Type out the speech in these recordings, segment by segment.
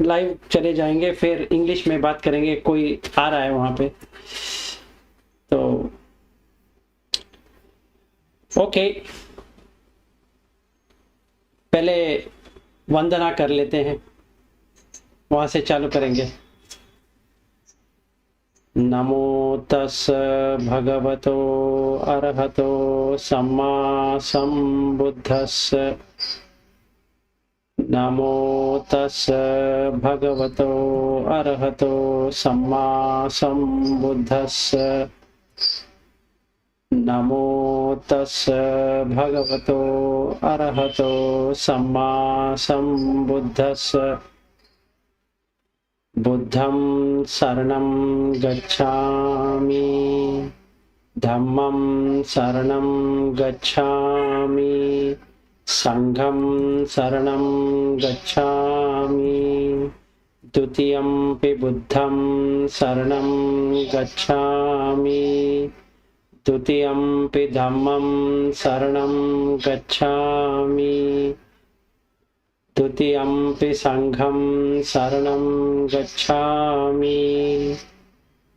Live चले जाएंगे, फिर इंग्लिश में बात करेंगे। कोई आ रहा है वहां पे, तो ओके, पहले वंदना कर लेते हैं, वहां से चालू करेंगे। नमो तस् भगवतो अरहतो सम्मा संबुद्धस्स। नमो तस् भगवतो अरहतो सम्मा संबुद्धस्स। नमो तस् भगवतो अरहतो सम्मा संबुद्धस्स। बुद्धं शरणं गच्छामि, धम्मं शरणं गच्छामि, संघं शरणं गच्छामि, द्वितीयंपि बुद्धं शरणं गच्छामि, द्वितीयंपि धम्मं शरणं गच्छामि, द्वितीयंपि संघं शरणं गच्छामि,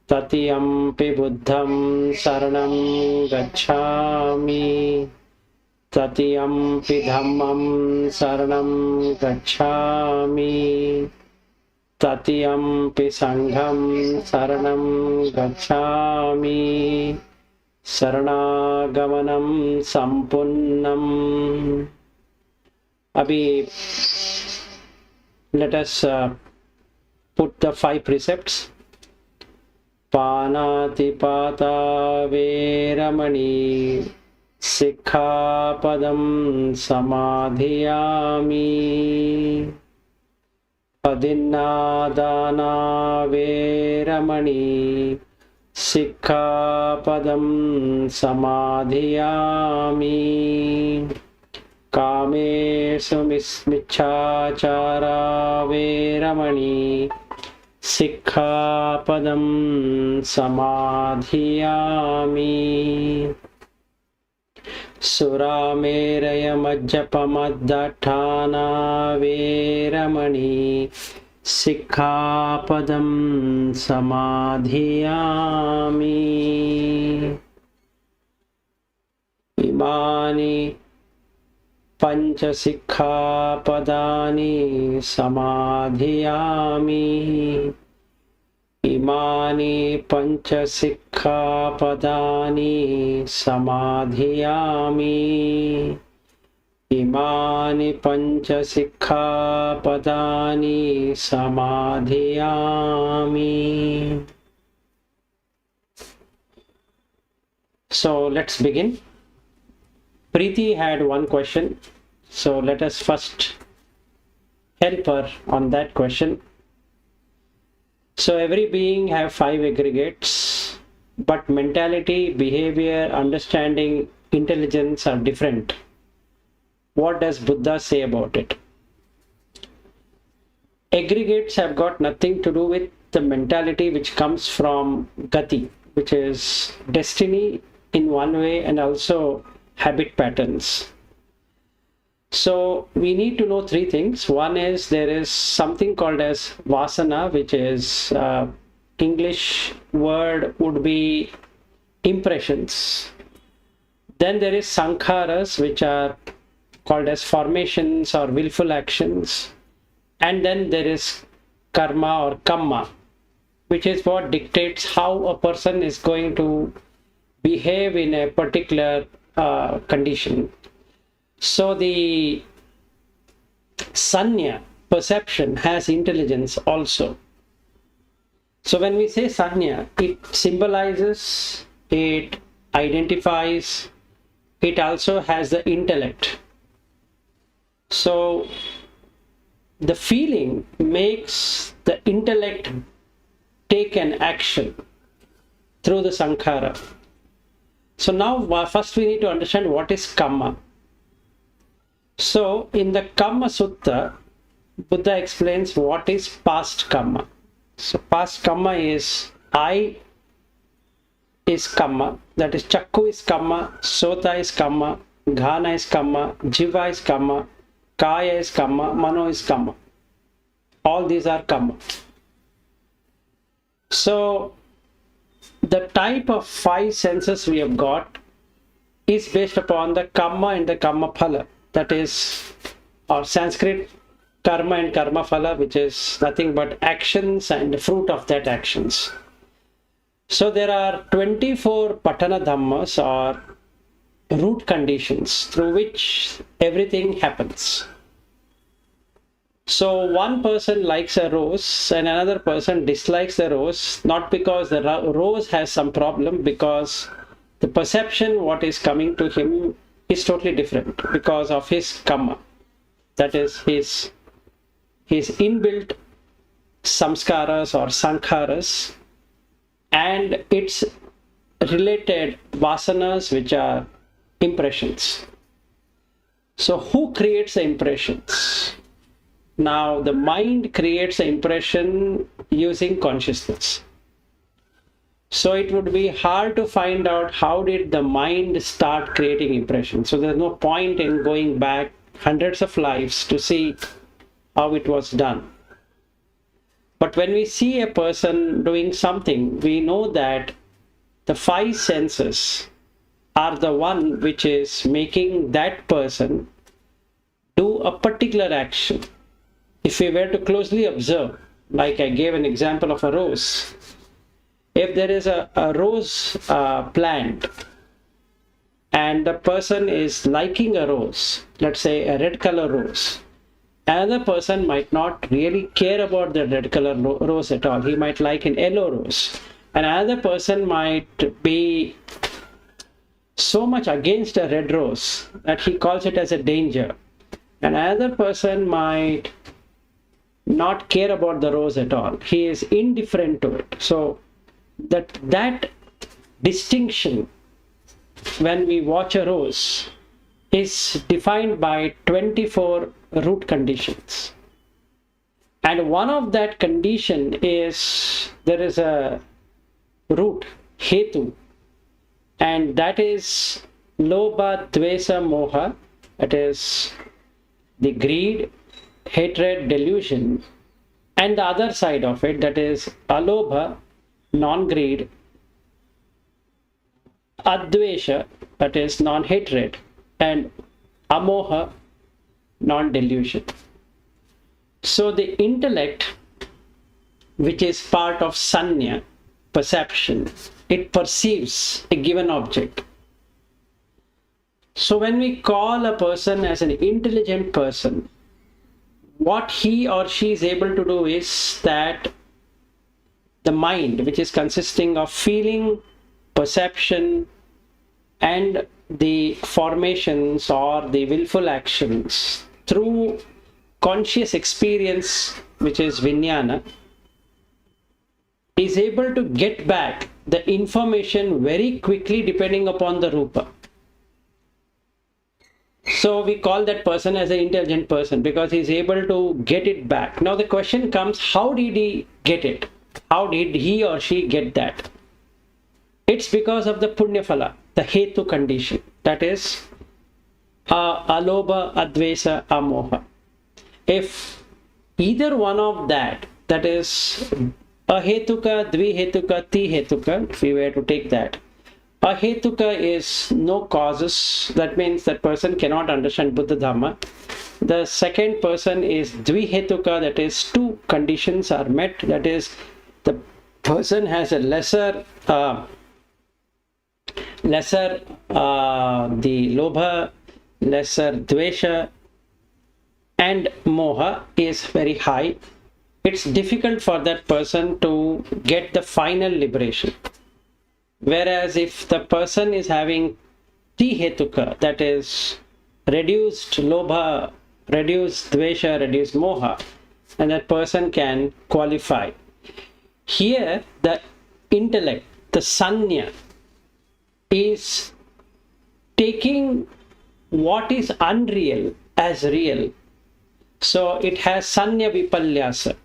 तृतीयंपि बुद्धं शरणं गच्छामि, तृतीयंपि धम्मं शरणं गच्छामि, तृतीयंपि संघं शरणं गच्छामि। शरणागमनं संपूर्णम्। अभी let us put the 5 precepts. पानातिपाता वेरमणि सिक्खापदं समाधियामि। अदिन्नादाना वेरमणि सिक्खापदं समाधियामि। कामेषु मिच्छाचारा वेरमणि सिक्खापदं समाधियामि। सुरामेरयमज्जपमद्दट्ठाना वेरमणि सिक्खापदं समाधियामि। इमानि पंचशिक्खापदानि समाधियामि। इमानि पंचशिक्खापदानि समाधियामि। इमानि पंचशिक्खापदानि समाधियामि। So let's begin. Preeti had one question, so let us first help her on that question. So every being have 5 aggregates, but mentality, behavior, understanding, intelligence are different. What does Buddha say about it? Aggregates have got nothing to do with the mentality which comes from gati, which is destiny in one way, and also habit patterns. So we need to know 3 things. One is there is something called as vasana, which is English word would be impressions. Then there is sankharas, which are called as formations or willful actions. And then there is karma or kamma, which is what dictates how a person is going to behave in a particular condition. So the sanya, perception, has intelligence also. So when we say sanya, it symbolizes, it identifies, it also has the intellect. So the feeling makes the intellect take an action through the sankhara. So now first we need to understand what is kamma. So in the Kamma Sutta, Buddha explains what is past kamma. So past kamma is I is kamma, that is chakku is kamma, sota is kamma, ghana is kamma, jiva is kamma, kaya is kamma, mano is kamma. All these are karma. So the type of 5 senses we have got is based upon the karma and the karma phala. That is, or Sanskrit karma and karma phala, which is nothing but actions and the fruit of that actions. So there are 24 patana dhammas, or root conditions, through which everything happens. So one person likes a rose and another person dislikes the rose, not because the rose has some problem, because the perception what is coming to him is totally different because of his karma. That is his inbuilt samskaras or sankharas and its related vasanas, which are impressions. So who creates the impressions? Now the mind creates the impression using consciousness. So it would be hard to find out how did the mind start creating impressions. So there's no point in going back hundreds of lives to see how it was done. But when we see a person doing something, we know that the 5 senses are the one which is making that person do a particular action. If we were to closely observe, like I gave an example of a rose, if there is a rose plant and the person is liking a rose, let's say a red color rose, another person might not really care about the red color rose at all. He might like an yellow rose. And another person might be so much against a red rose that he calls it as a danger. And another person might not care about the rose at all. He is indifferent to it. So that distinction when we watch a rose is defined by 24 root conditions. And one of that condition is, there is a root, hetu, and that is lobha, dvesa, moha. That is the greed, hatred, delusion, and the other side of it, that is alobha, non-greed, advesha, that is non-hatred, and amoha, non-delusion. So the intellect, which is part of sanya, perception, it perceives a given object. So when we call a person as an intelligent person, what he or she is able to do is that the mind, which is consisting of feeling, perception, and the formations or the willful actions, through conscious experience, which is vijnana, is able to get back the information very quickly depending upon the rupa. So we call that person as an intelligent person because he is able to get it back. Now the question comes, how did he get it? How did he or she get that? It's because of the punya phala, the hetu condition. That is alobha, advesa, amoha. If either one of that is ahetuka, dvihetuka, tihetuka, if we were to take that, ahetuka is no causes. That means that person cannot understand Buddha Dhamma. The second person is dvihetuka, that is 2 conditions are met. That is, the person has a lesser the lobha, lesser dvesha, and moha is very high. It's difficult for that person to get the final liberation. Whereas if the person is having tihetuka, that is reduced lobha, reduced dvesha, reduced moha, and that person can qualify. Here the intellect, the sanya, is taking what is unreal as real. So it has sanya vipallasa,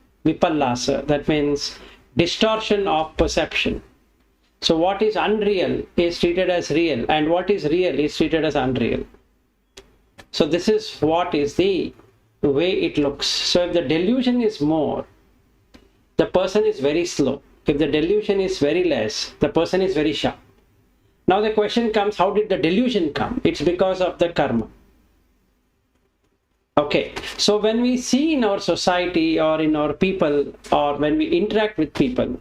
that means distortion of perception. So what is unreal is treated as real, and what is real is treated as unreal. So this is what is the way it looks. So if the delusion is more, the person is very slow. If the delusion is very less, the person is very sharp. Now the question comes, how did the delusion come? It's because of the karma. Okay, so when we see in our society or in our people, or when we interact with people,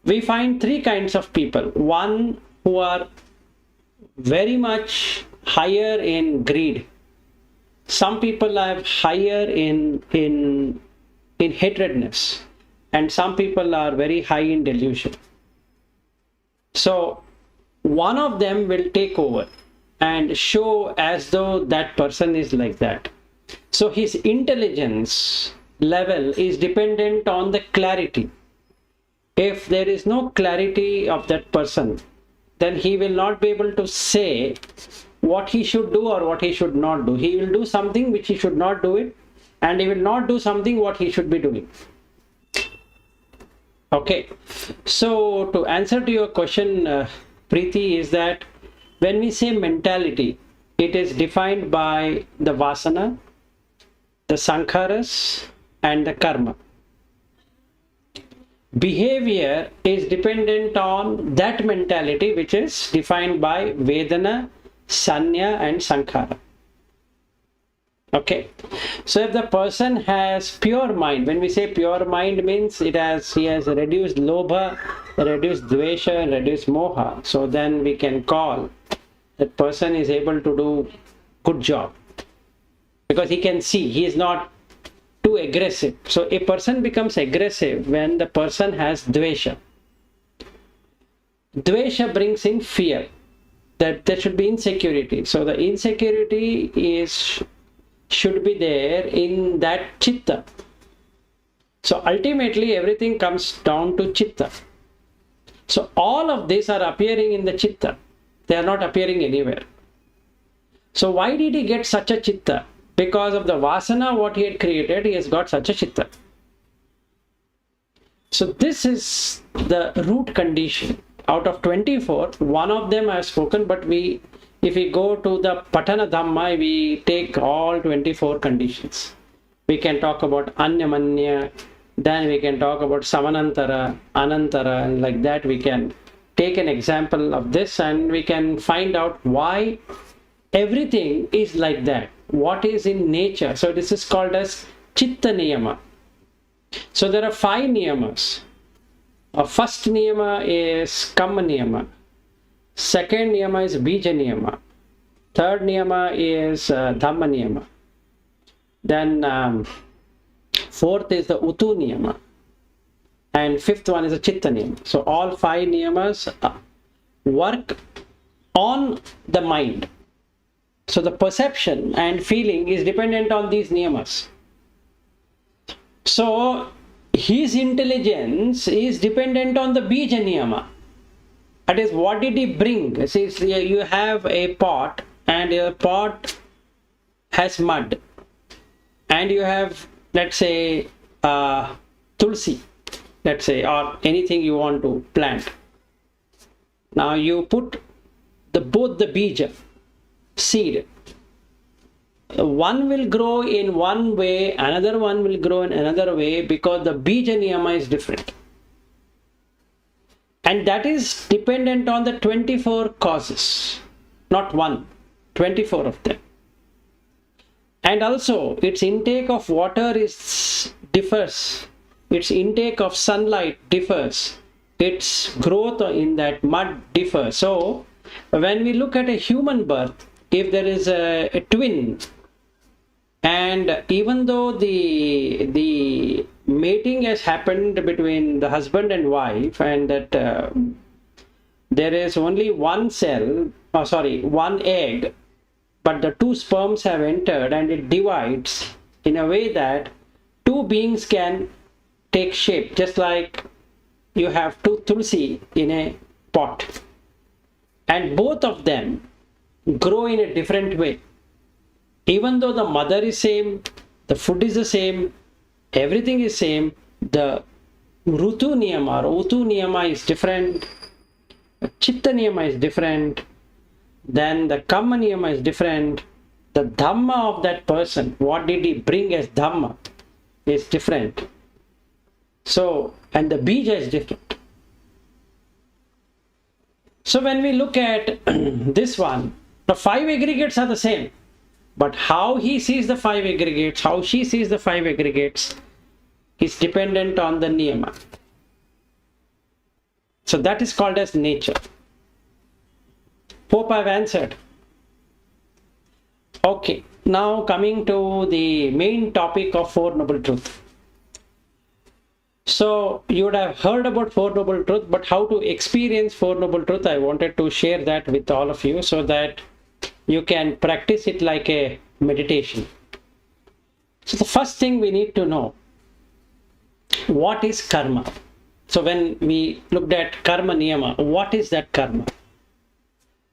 we find three kinds of people. One who are very much higher in greed. Some people are higher in hatredness, and some people are very high in delusion. So one of them will take over and show as though that person is like that. So his intelligence level is dependent on the clarity. If there is no clarity of that person, then he will not be able to say what he should do or what he should not do. He will do something which he should not do it, and he will not do something what he should be doing. Okay, so to answer to your question, Preeti, is that when we say mentality, it is defined by the vasana, the sankharas, and the karma. Behavior is dependent on that mentality, which is defined by Vedana, Sanya, and Sankhara. Okay, so if the person has pure mind, when we say pure mind means he has reduced lobha, reduced dvesha, reduced moha, so then we can call that person is able to do good job, because he can see, he is not too aggressive. So a person becomes aggressive when the person has dvesha. Dvesha brings in fear, that there should be insecurity. So the insecurity should be there in that chitta. So ultimately everything comes down to chitta. So all of these are appearing in the chitta. They are not appearing anywhere. So why did he get such a chitta? Because of the vasana what he had created, he has got such a chitta. So this is the root condition. Out of 24, one of them I have spoken, but if we go to the Patana Dhamma, we take all 24 conditions. We can talk about Anyamanya, then we can talk about Samanantara, Anantara, and like that we can take an example of this, and we can find out why everything is like that. What is in nature? So this is called as Chitta Niyama. So there are 5 niyamas. First niyama is Kamma Niyama. Second niyama is Bija Niyama. Third niyama is Dhamma Niyama. Then fourth is the Utu Niyama. And fifth one is the Chitta Niyama. So all 5 niyamas work on the mind. So the perception and feeling is dependent on these niyamas. So his intelligence is dependent on the Bija Niyama. That is, what did he bring? See, you have a pot, and your pot has mud, and you have, let's say, tulsi, let's say, or anything you want to plant. Now you put both the bija, seed. One will grow in one way, another one will grow in another way, because the bija niyama is different. And that is dependent on the 24 causes, not one, 24 of them. And also its intake of water differs, its intake of sunlight differs, its growth in that mud differs. So when we look at a human birth, if there is a twin, and even though the mating has happened between the husband and wife, and that there is only one one egg, but the 2 sperms have entered, and it divides in a way that 2 beings can take shape, just like you have 2 tulsi in a pot, and both of them grow in a different way. Even though the mother is same, the food is the same, everything is same, the Rutu Niyama or Utu Niyama is different, Chitta Niyama is different, then the Kamma Niyama is different, The dhamma of that person, what did he bring as dhamma, is different. So, and the bija is different. So when we look at this one, the 5 aggregates are the same, but how he sees the 5 aggregates, how she sees the 5 aggregates, is dependent on the niyama. So that is called as nature. Hope I've answered. Okay, now coming to the main topic of Four Noble Truths. So you would have heard about Four Noble Truths, but how to experience Four Noble Truths, I wanted to share that with all of you so that you can practice it like a meditation. So the first thing we need to know, what is karma? So when we looked at karma niyama, what is that karma?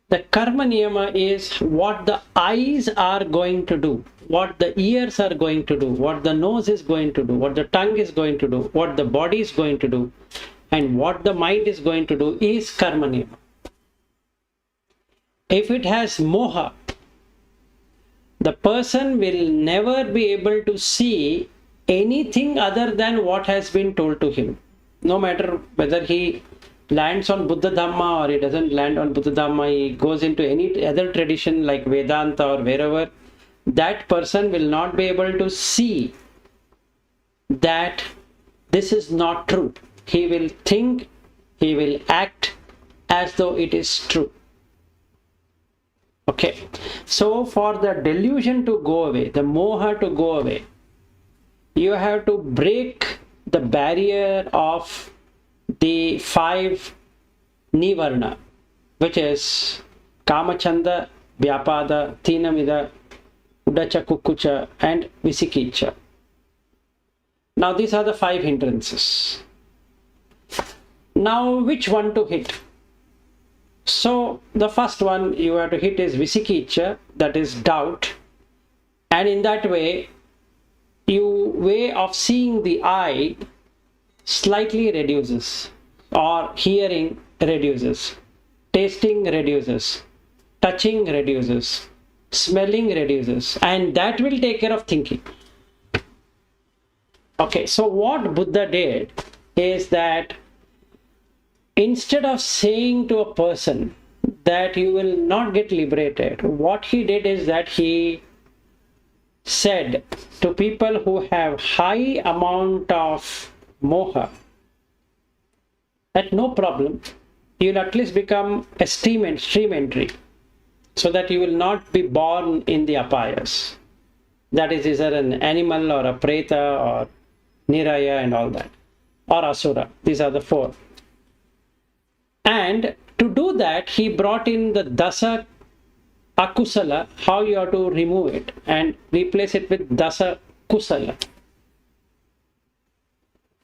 The karma niyama is what the eyes are going to do, what the ears are going to do, what the nose is going to do, what the tongue is going to do, what the body is going to do, and what the mind is going to do is karma niyama. If it has moha, the person will never be able to see anything other than what has been told to him. No matter whether he lands on Buddha Dhamma or he doesn't land on Buddha Dhamma, he goes into any other tradition like Vedanta or wherever, that person will not be able to see that this is not true. He will think, he will act as though it is true. Okay, so for the delusion to go away, the moha to go away, you have to break the barrier of the 5 nivarna, which is kamachanda, vyapada, tinamida, udacha kukucha, and visikicha. Now these are the 5 hindrances. Now which one to hit? So the first one you have to hit is visikicha, that is doubt, and in that way your way of seeing the eye slightly reduces, or hearing reduces, tasting reduces, touching reduces, smelling reduces, and that will take care of thinking. Okay, so what Buddha did is that instead of saying to a person that you will not get liberated, what he did is that he said to people who have high amount of moha that no problem, you'll at least become a stream entry, so that you will not be born in the apayas. That is either an animal or a preta or niraya and all that, or asura. These are the 4. And to do that, he brought in the dasa akusala, how you have to remove it and replace it with dasa kusala.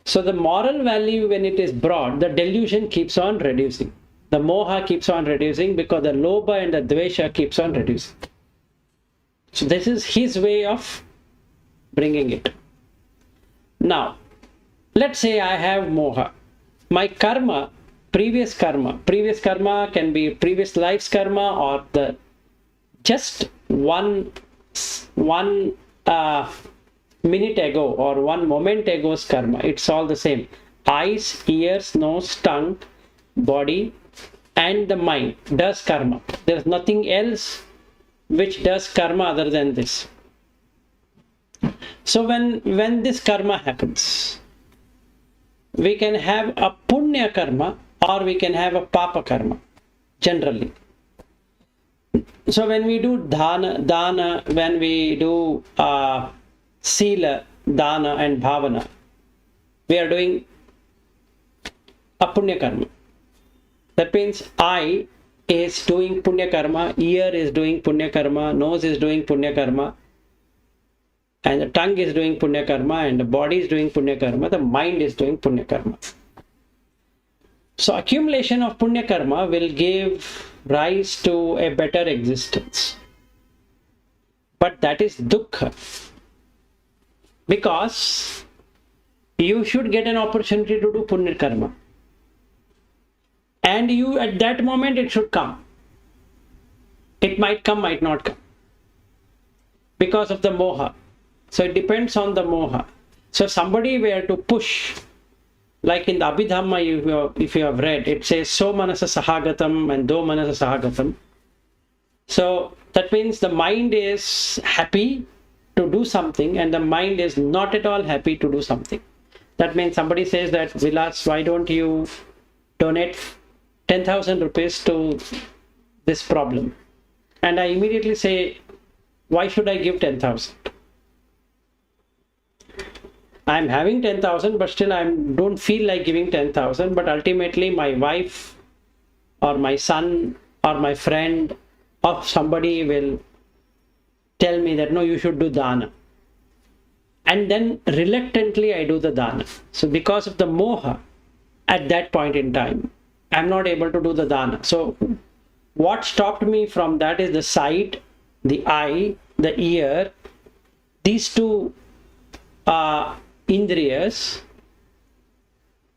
So the moral value, when it is brought, the delusion keeps on reducing. The moha keeps on reducing because the lobha and the dvesha keeps on reducing. So this is his way of bringing it. Now, let's say I have moha. My karma, previous karma can be previous life's karma or the just one minute ago or one moment ago's karma. It's all the same. Eyes, ears, nose, tongue, body, and the mind does karma. There's nothing else which does karma other than this. So when this karma happens, we can have a punya karma or we can have a papa karma, generally. So when we do dana, when we do sila, dana and bhavana, we are doing a punya karma. That means eye is doing punya karma, ear is doing punya karma, nose is doing punya karma, and the tongue is doing punya karma, and the body is doing punya karma, the mind is doing punya karma. So accumulation of punya karma will give rise to a better existence. But that is dukkha. Because you should get an opportunity to do punya karma. And you, at that moment, it should come. It might come, might not come. because of the moha. So it depends on the moha. So somebody were to push, like in the Abhidhamma, if you have read, it says so manasa sahagatam and do manasa sahagatam. So that means the mind is happy to do something and the mind is not at all happy to do something. That means somebody says that, Vilas, why don't you donate 10,000 rupees to this problem? And I immediately say, why should I give 10,000? I'm having 10,000, but still I don't feel like giving 10,000. But ultimately my wife or my son or my friend or somebody will tell me that, no, you should do dana. And then reluctantly I do the dana. So because of the moha at that point in time, I'm not able to do the dana. So what stopped me from that is the sight, the eye, the ear. These two indriyas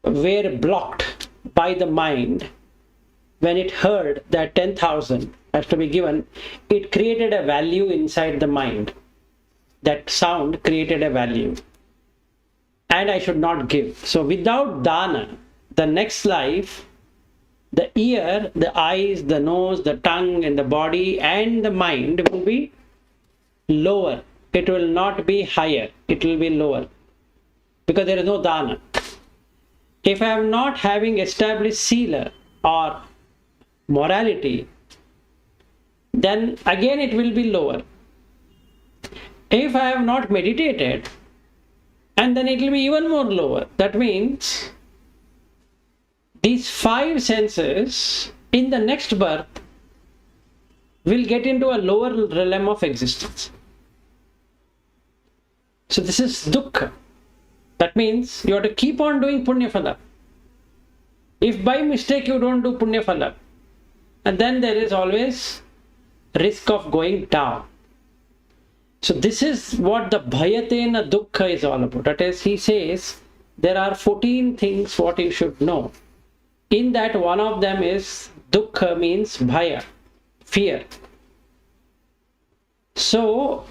were blocked by the mind. When it heard that 10,000 has to be given, it created a value inside the mind. That sound created a value. And I should not give. So without dana, the next life, the ear, the eyes, the nose, the tongue, and the body, and the mind will be lower. It will not be higher. It will be lower. Because there is no dana. If I am not having established sila or morality, then again it will be lower. If I have not meditated, and then it will be even more lower. That means these five senses in the next birth will get into a lower realm of existence. So this is dukkha. That means you have to keep on doing punya phala. If by mistake you don't do punya phala, and then there is always risk of going down. So this is what the bhayatena dukkha is all about. That is, he says there are 14 things what you should know. In that, one of them is dukkha, means bhaya, fear. So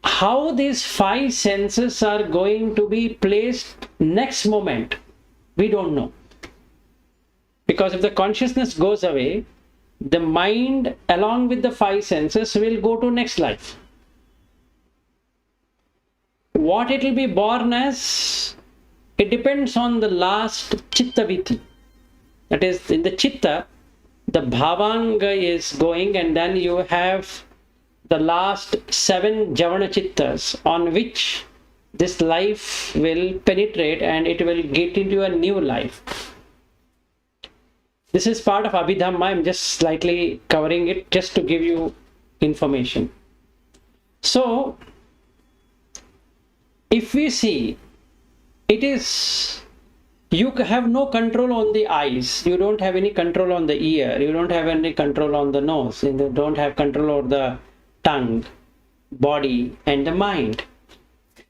how these five senses are going to be placed next moment, we don't know. Because if the consciousness goes away, the mind along with the five senses will go to next life. What it will be born as, it depends on the last chitta viti. That is, in the chitta, the bhavanga is going, and then you have the last 7 javana chittas on which this life will penetrate and it will get into a new life. This is part of Abhidhamma. I'm just slightly covering it just to give you information. So, if we see, it is, you have no control on the eyes, you don't have any control on the ear, you don't have any control on the nose, you don't have control over the tongue, body, and the mind.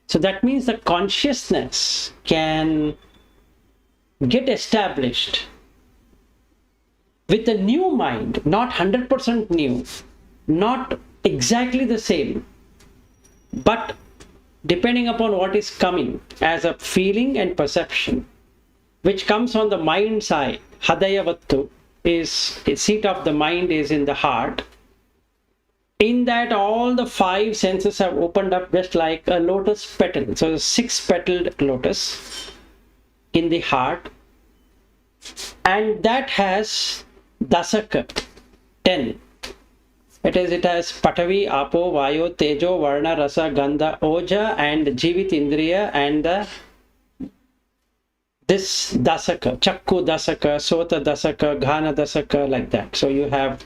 So that means the consciousness can get established with a new mind, not 100% new, not exactly the same, but depending upon what is coming as a feeling and perception, which comes on the mind's eye. Hadayavattu is a seat of the mind, is in the heart. In that, all the five senses have opened up just like a lotus petal. So 6-petaled lotus in the heart, and that has dasaka, 10. It has Patavi, Apo, Vayo, Tejo, Varna, Rasa, Gandha, Oja, and Jivit Indriya, and this dasaka, Chakku dasaka, Sota dasaka, Ghana dasaka, like that. So you have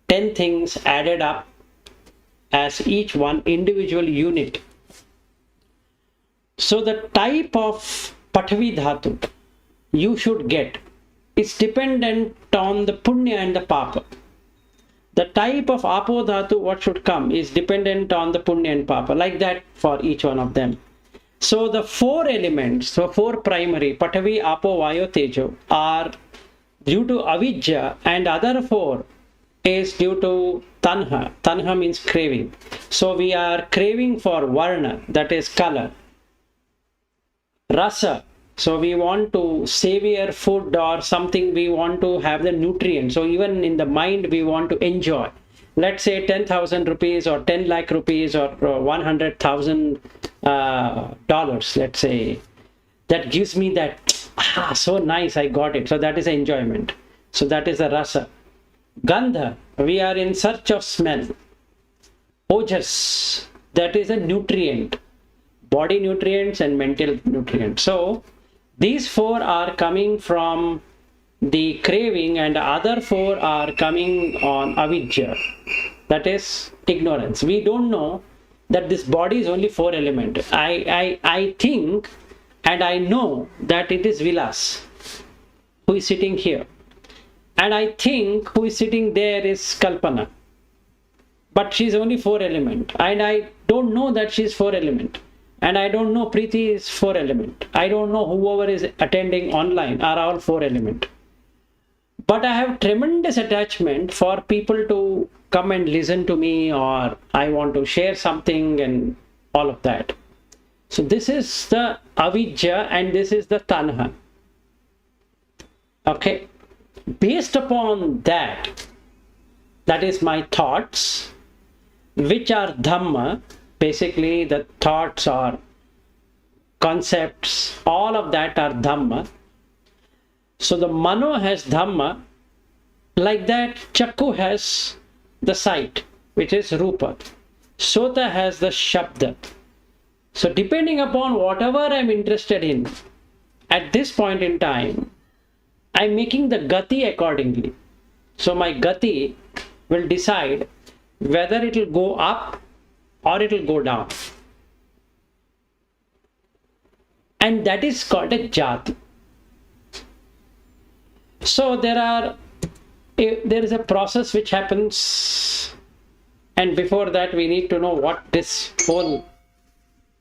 10 things added up as each one individual unit. So the type of Patavi dhatu you should get is dependent on the punya and the papa. The type of apo dhatu, what should come, is dependent on the punya and papa, like that for each one of them. So the 4 elements, so 4 primary, Patavi, Apo, Vayo, Tejo, are due to avidya, and other 4 is due to tanha. Tanha means craving. So we are craving for varna, that is color. Rasa, so we want to savor food or something, we want to have the nutrient. So even in the mind, we want to enjoy. Let's say 10,000 rupees or 10 lakh rupees or $100,000, let's say. That gives me that, so nice, I got it. So that is enjoyment. So that is the rasa. Gandha, we are in search of smell. Ojas, that is a nutrient. Body nutrients and mental nutrients. So these four are coming from the craving, and other four are coming on avidya, that is ignorance. We don't know that this body is only four element. I think and I know that it is Vilas who is sitting here, and I think who is sitting there is Kalpana, but she's only four element, and I don't know that she's four element. And I don't know Preeti is four element. I don't know whoever is attending online are all four element. But I have tremendous attachment for people to come and listen to me, or I want to share something and all of that. So this is the avidya and this is the tanha. Okay. Based upon that, that is my thoughts, which are dhamma. Basically, the thoughts or concepts, all of that are dhamma. So the mano has dhamma, like that chakku has the sight, which is rupa. Sota has the shabda. So depending upon whatever I'm interested in, at this point in time, I'm making the gati accordingly. So my gati will decide whether it will go up or it will go down. And that is called a jati. So there is a process which happens, and before that we need to know what this whole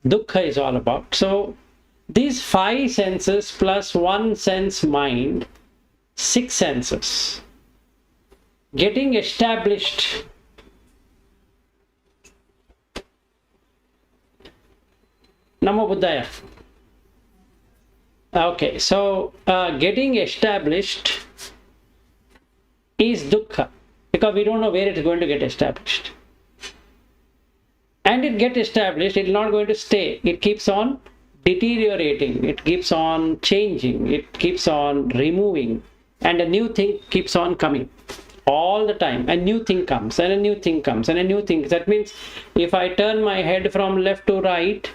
dukkha is all about. So these five senses plus one sense mind, six senses, getting established. Namo Buddhaya. Okay, so getting established is dukkha, because we don't know where it is going to get established. And it gets established, it is not going to stay. It keeps on deteriorating, it keeps on changing, it keeps on removing, and a new thing keeps on coming. All the time, a new thing comes, and a new thing comes, and a new thing. That means if I turn my head from left to right,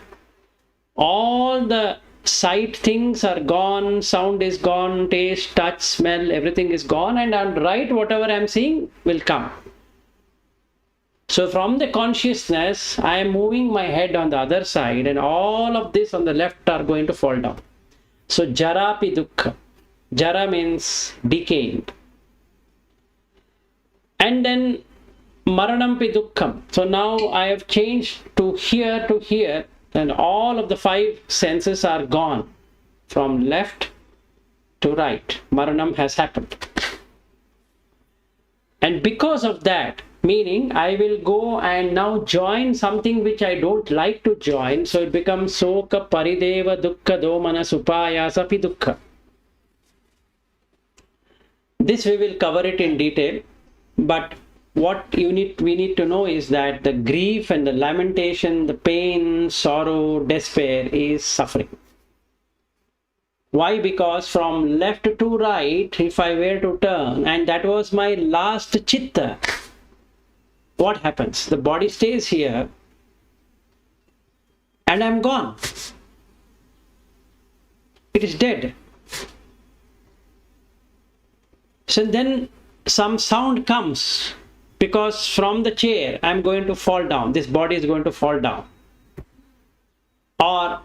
all the sight things are gone, sound is gone, taste, touch, smell, everything is gone, and on right, whatever I'm seeing will come. So from the consciousness, I am moving my head on the other side, and all of this on the left are going to fall down. So jara pi dukkha. Jara means decaying. And then maranam pi dukkham. So now I have changed to here, and all of the five senses are gone from left to right. Maranam has happened. And because of that, meaning I will go and now join something which I don't like to join, so it becomes soka parideva dukkha domana supayasa pi dukkha. This we will cover it in detail, but what we need to know is that the grief and the lamentation, the pain, sorrow, despair is suffering. Why? Because from left to right, if I were to turn, and that was my last chitta, what happens? The body stays here and I'm gone. It is dead. So then some sound comes, because from the chair I'm going to fall down, this body is going to fall down. Or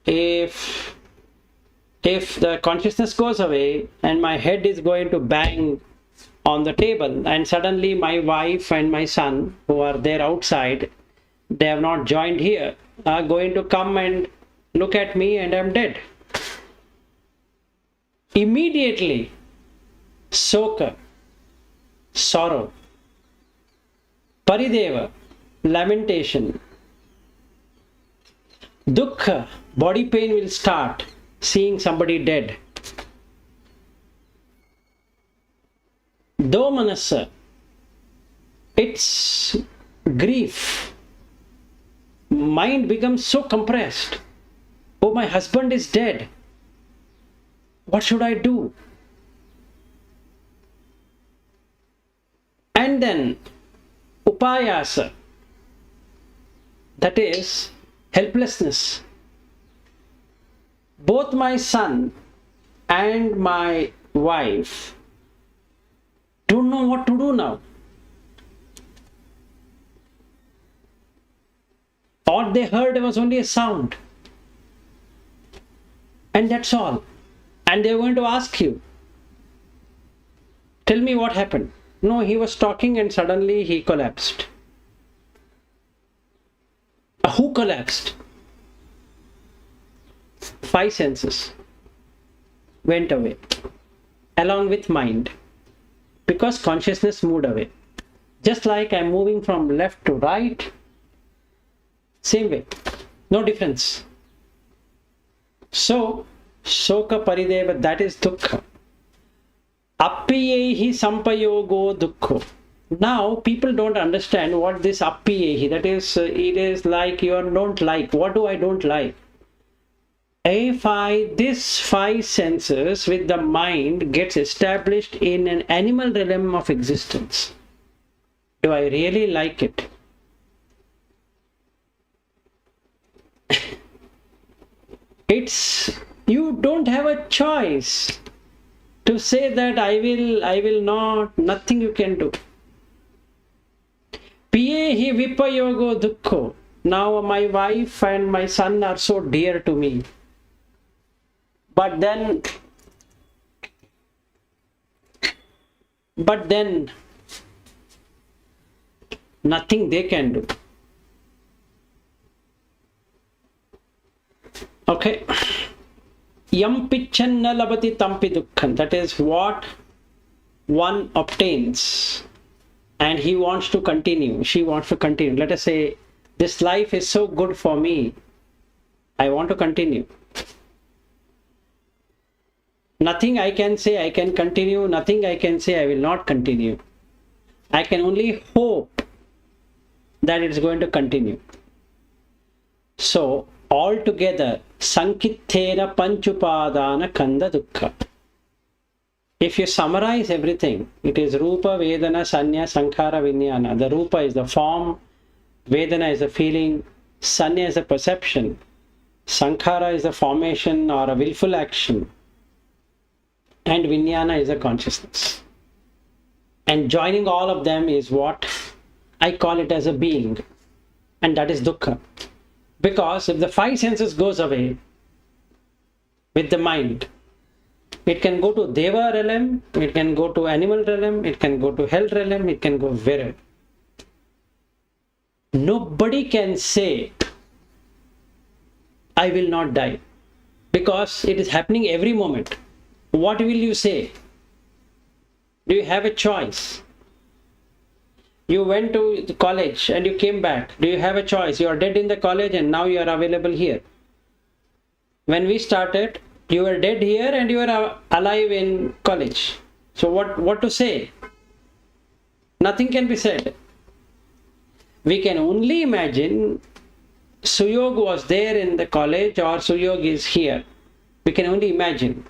if the consciousness goes away and my head is going to bang on the table, and suddenly my wife and my son, who are there outside, they have not joined here, are going to come and look at me, and I'm dead. Immediately, soka, sorrow, Parideva, lamentation. Dukkha, body pain will start seeing somebody dead. Domanasa, it's grief. Mind becomes so compressed. Oh, my husband is dead. What should I do? And then upayasa, that is helplessness. Both my son and my wife don't know what to do now. All they heard was only a sound. And that's all. And they're going to ask you, tell me what happened. No, he was talking and suddenly he collapsed. Who collapsed? 5 senses went away along with mind because consciousness moved away. Just like I'm moving from left to right, same way, no difference. So, Shoka Parideva, that is dukkha. Appiyehi sampayogo dukkho. Now, people don't understand what this appiyehi, that is, it is like you don't like. What do I don't like? If this 5 senses with the mind gets established in an animal realm of existence, do I really like it? You don't have a choice to say that I will not, nothing you can do. Piyehi vipayogo dukkho. Now my wife and my son are so dear to me. But then nothing they can do. Okay. Yam picchanna labati tampi dukkhan. That is what one obtains and he wants to continue. She wants to continue. Let us say, this life is so good for me. I want to continue. Nothing I can say I can continue. Nothing I can say I will not continue. I can only hope that it's going to continue. So, altogether, Sankithena Panchupadana Kanda Dukkha. If you summarize everything, it is Rupa, Vedana, Sanya, Sankhara, Vijnana. The Rupa is the form, Vedana is the feeling, Sanya is the perception, Sankhara is the formation or a willful action, and Vijnana is the consciousness. And joining all of them is what I call it as a being, and that is Dukkha. Because if the 5 senses goes away with the mind, it can go to Deva realm, it can go to animal realm, it can go to hell realm, it can go wherever. Nobody can say, I will not die, because it is happening every moment. What will you say? Do you have a choice? You went to the college and you came back. Do you have a choice? You are dead in the college and now you are available here. When we started, you were dead here and you were alive in college. So what to say? Nothing can be said. We can only imagine Suyog was there in the college or Suyog is here. We can only imagine.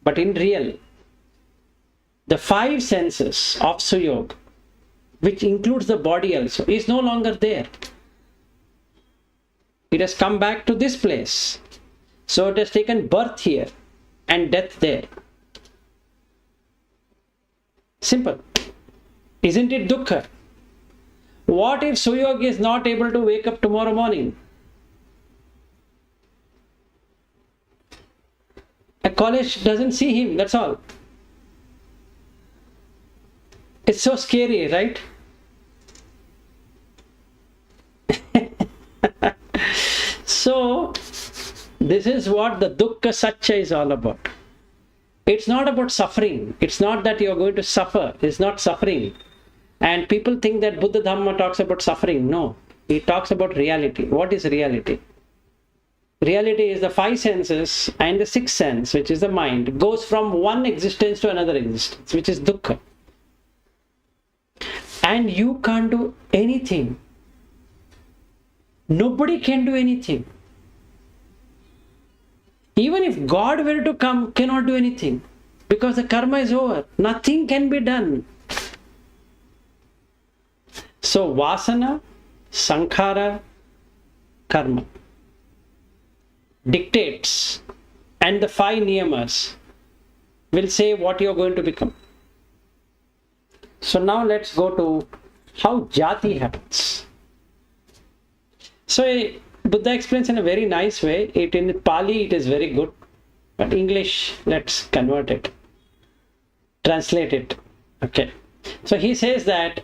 But in real, the 5 senses of Suyog, which includes the body also, is no longer there. It has come back to this place. So it has taken birth here and death there. Simple. Isn't it dukkha? What if Suyog is not able to wake up tomorrow morning? A college doesn't see him, that's all. It's so scary, right? So, this is what the dukkha satya is all about. It's not about suffering. It's not that you're going to suffer. It's not suffering. And people think that Buddha Dhamma talks about suffering. No, he talks about reality. What is reality? Reality is the five senses and the sixth sense, which is the mind, goes from one existence to another existence, which is dukkha. And you can't do anything. Nobody can do anything. Even if God were to come, cannot do anything, because the karma is over. Nothing can be done. So vasana, sankhara, karma dictates, and the five niyamas will say what you are going to become. So now let's go to how jati happens. So Buddha explains in a very nice way. It in Pali it is very good, but English, let's convert it, translate it. Okay. So he says that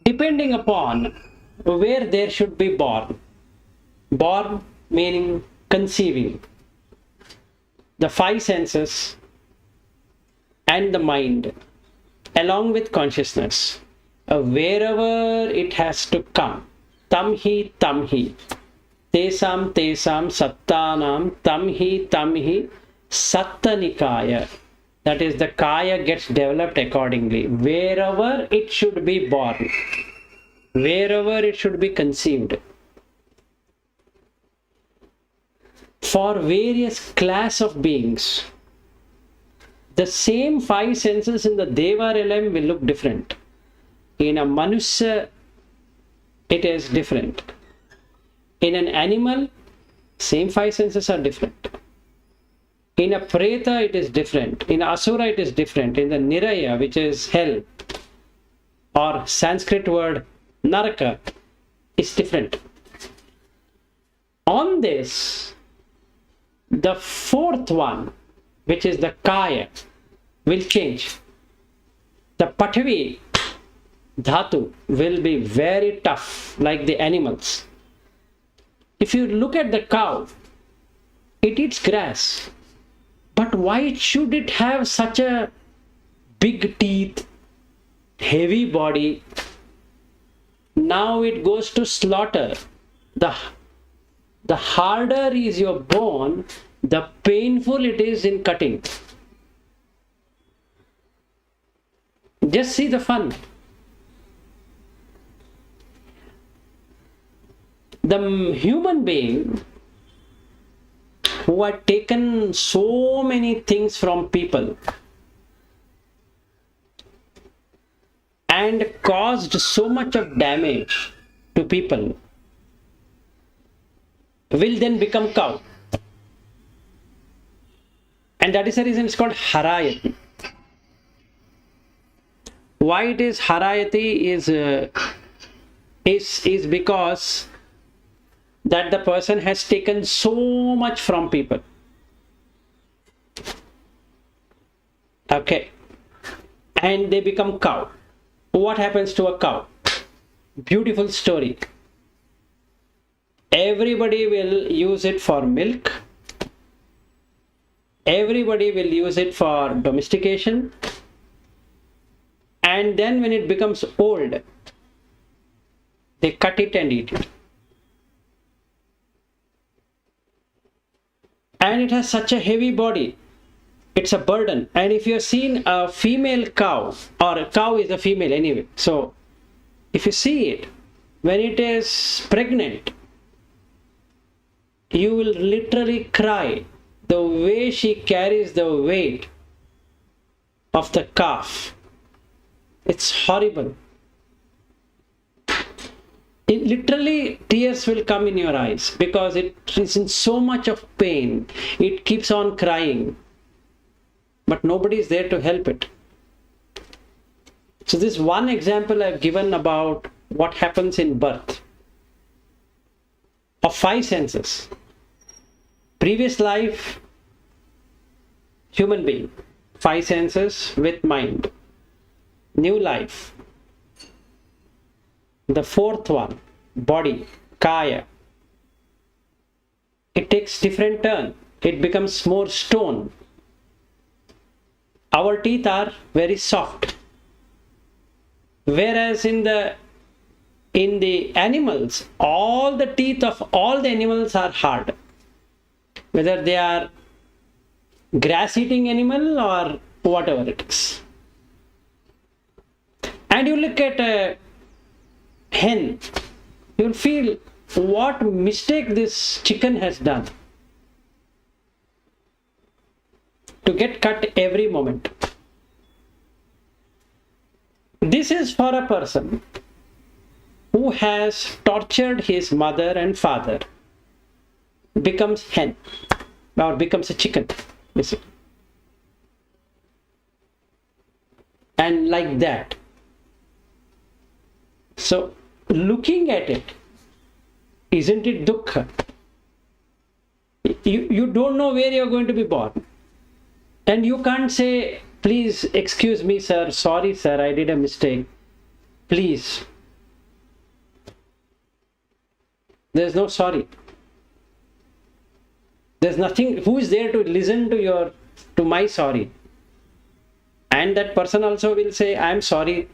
depending upon where there should be born meaning conceiving, the five senses and the mind along with consciousness, wherever it has to come, tamhi tesam sattanam tamhi sattanikaya, that is the kaya gets developed accordingly, wherever it should be born, wherever it should be conceived. For various class of beings, the same five senses in the Deva realm will look different. In a Manusya, it is different. In an animal, same five senses are different. In a Preta, it is different. In Asura, it is different. In the Niraya, which is hell, or Sanskrit word Naraka, is different. On this, the fourth one, which is the Kaya, will change. The Pathavi Dhatu will be very tough, like the animals. If you look at the cow, it eats grass. But why should it have such a big teeth, heavy body? Now it goes to slaughter. The harder is your bone, the painful it is in cutting. Just see the fun. The human being who had taken so many things from people and caused so much of damage to people will then become cow. And that is the reason it's called Harayati. Why it is Harayati is because that the person has taken so much from people. Okay. And they become cow. What happens to a cow? Beautiful story. Everybody will use it for milk. Everybody will use it for domestication. And then when it becomes old, they cut it and eat it. And it has such a heavy body. It's a burden. And if you've seen a female cow, or a cow is a female anyway, so if you see it, when it is pregnant, you will literally cry. The way she carries the weight of the calf, it's horrible. It literally, tears will come in your eyes because it is in so much of pain. It keeps on crying, but nobody is there to help it. So this one example I've given about what happens in birth of five senses. Previous life, human being, five senses with mind. New life, the fourth one, body, kaya. It takes different turn. It becomes more stone. Our teeth are very soft. Whereas in the animals, all the teeth of all the animals are hard, whether they are grass eating animal or whatever it is. And you look at a hen, you'll feel what mistake this chicken has done to get cut every moment. This is for a person who has tortured his mother and father, becomes hen or becomes a chicken, basically. And like that. So looking at it, isn't it dukkha? You don't know where you're going to be born. And you can't say, please excuse me, sir, sorry, sir, I did a mistake. Please. There's no sorry. There's nothing. Who is there to listen to my sorry? And that person also will say, I'm sorry,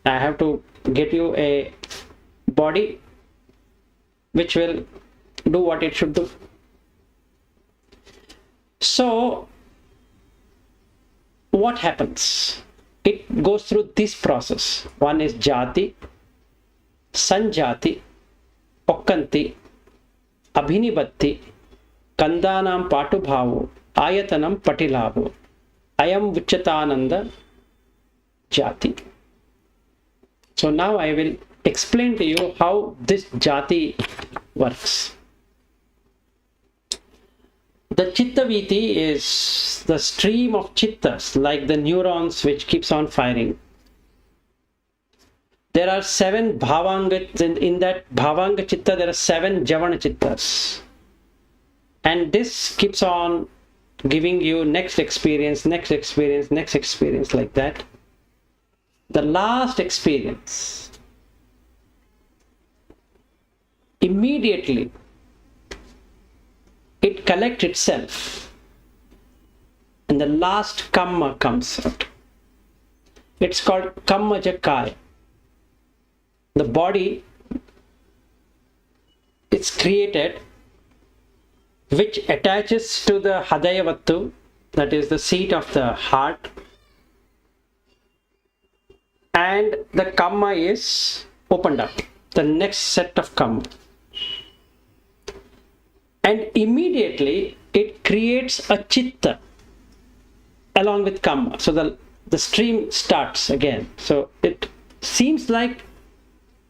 I have to get you a body which will do what it should do. So what happens? It goes through this process. One is jati, sanjati, okkanti, abhinibatti, kandanam patubhavo, ayatanam patilavo, ayam vichatananda jati. So now I will explain to you how this jati works. The chittaviti is the stream of chittas, like the neurons which keeps on firing. There are 7 bhavanga, in that bhavanga chitta there are 7 javana chittas. And this keeps on giving you next experience, next experience, next experience, like that. The last experience, immediately it collects itself and the last kamma comes out. It's called kamma jakaya. The body is created which attaches to the hadayavattu, that is the seat of the heart, and the kamma is opened up, the next set of kamma. And immediately it creates a chitta along with kamma. So the stream starts again. So it seems like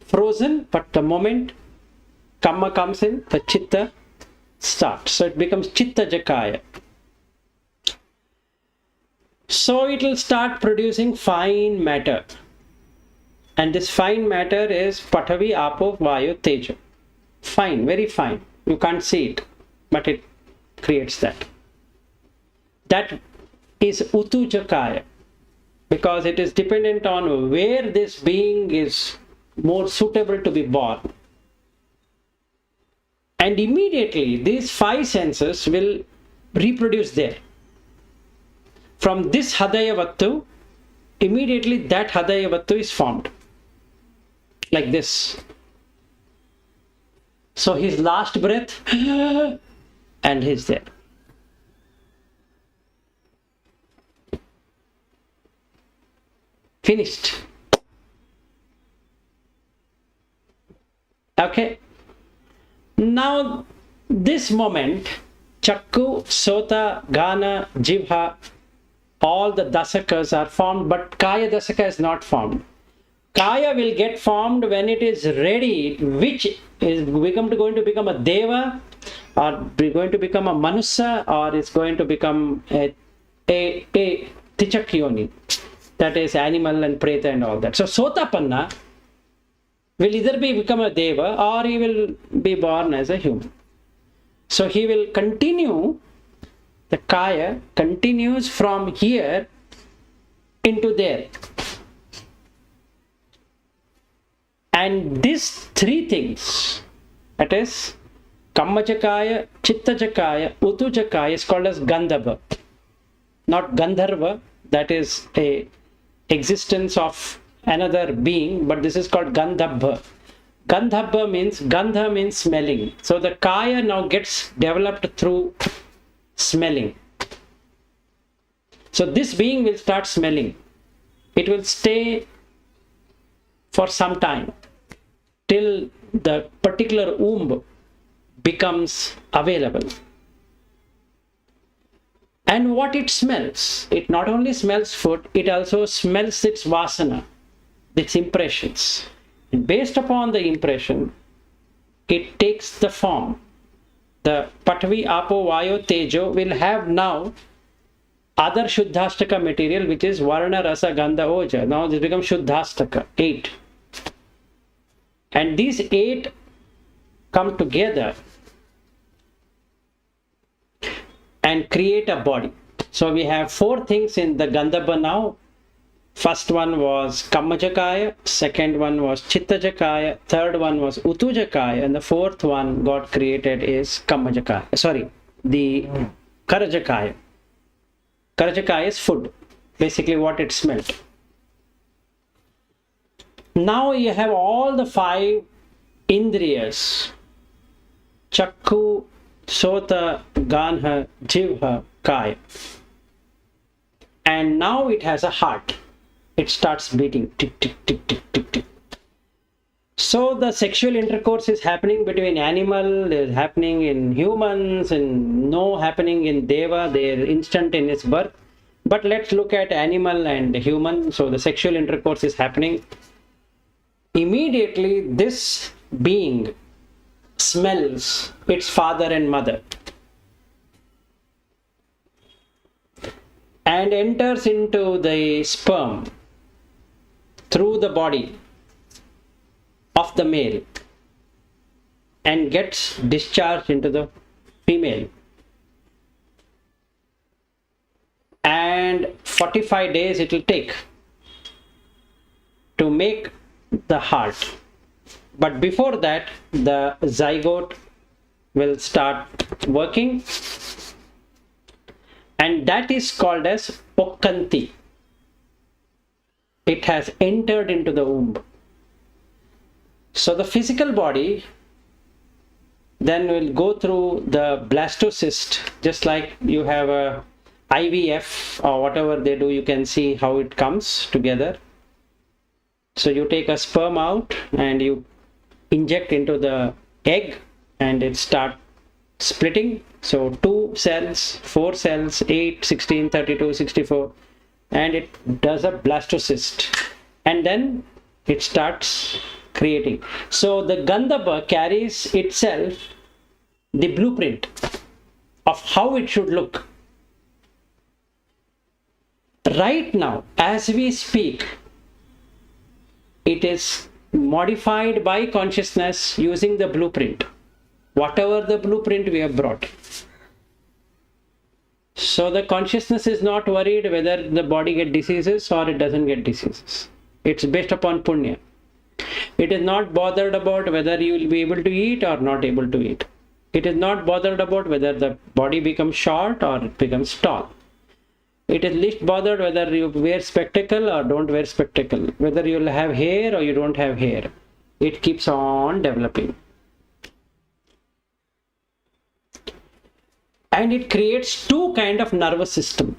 frozen, but the moment kamma comes in, the chitta starts. So it becomes chitta jakaya. So it will start producing fine matter. And this fine matter is Pathavi, Apo, Vayu, Teja. Fine, very fine. You can't see it, but it creates that. That is Utujakaya, because it is dependent on where this being is more suitable to be born. And immediately these 5 senses will reproduce there. From this Hadayavattu, immediately that Hadayavattu is formed. Like this. So his last breath, and he's there. Finished. Okay. Now this moment, Chakku, Sota, Gana, Jivha, all the dasakas are formed, but Kaya dasaka is not formed. Kaya will get formed when it is ready, which is going to become a deva, or going to become a manusa, or is going to become a tichakyoni, that is animal and preta and all that. So Sotapanna will either become a deva or he will be born as a human. So he will continue, the Kaya continues from here into there. And these 3 things, that is Kammajakaya, Chittajakaya, Utujakaya, is called as Gandhava. Not Gandharva, that is a existence of another being, but this is called Gandhabha. Gandha means smelling. So the kaya now gets developed through smelling. So this being will start smelling. It will stay for some time till the particular womb becomes available. And what it smells, it not only smells food, it also smells its vasana, its impressions. And based upon the impression, it takes the form. The Patvi, Apo, Vayo, Tejo will have now other Shuddhastaka material, which is Varna, Rasa, Gandha, Oja. Now this becomes Shuddhastaka, 8. And these 8 come together and create a body. So we have 4 things in the Gandhabha now. First one was Kammajakaya, second one was Chittajakaya, third one was Utujakaya, and the fourth one got created is Kammajakaya. Sorry, the Karajakaya. Karajakaya is food, basically what it smelled. Now you have all the 5 Indriyas: Chakku, Sota, Ganha, Jivha, Kaya. And now it has a heart. It starts beating, tick, tick, tick, tick, tick, tick. So the sexual intercourse is happening between animal, is happening in humans, and no happening in Deva. They are instant in its birth. But let's look at animal and human. So the sexual intercourse is happening. Immediately this being smells its father and mother and enters into the sperm through the body of the male and gets discharged into the female. And 45 days it will take to make the heart. But before that, the zygote will start working, and that is called as Pokkanti. It has entered into the womb. So the physical body then will go through the blastocyst, just like you have a IVF or whatever they do, you can see how it comes together. So you take a sperm out and you inject into the egg and it starts splitting. So 2 cells, 4 cells, 8, 16, 32, 64, and it does a blastocyst. And then it starts creating. So the Gandhabha carries itself the blueprint of how it should look. Right now, as we speak, it is modified by consciousness using the blueprint, whatever the blueprint we have brought. So the consciousness is not worried whether the body gets diseases or it doesn't get diseases. It's based upon punya. It is not bothered about whether you will be able to eat or not able to eat. It is not bothered about whether the body becomes short or it becomes tall. It is least bothered whether you wear spectacle or don't wear spectacle, whether you will have hair or you don't have hair. It keeps on developing. And it creates 2 kinds of nervous system.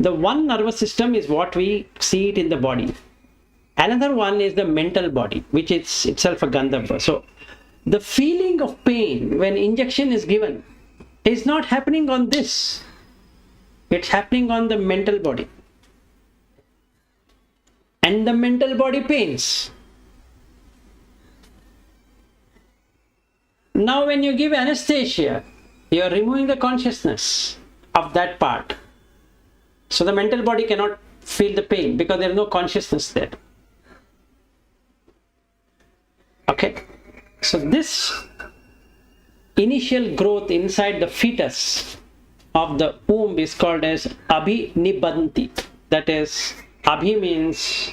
The one nervous system is what we see it in the body. Another one is the mental body, which is itself a Gandhabha. So the feeling of pain when injection is given is not happening on this. It's happening on the mental body. And the mental body pains. Now when you give anesthesia, you are removing the consciousness of that part. So the mental body cannot feel the pain because there is no consciousness there. Okay. So this initial growth inside the fetus of the womb is called as Abhinibbanti. That is, Abhi means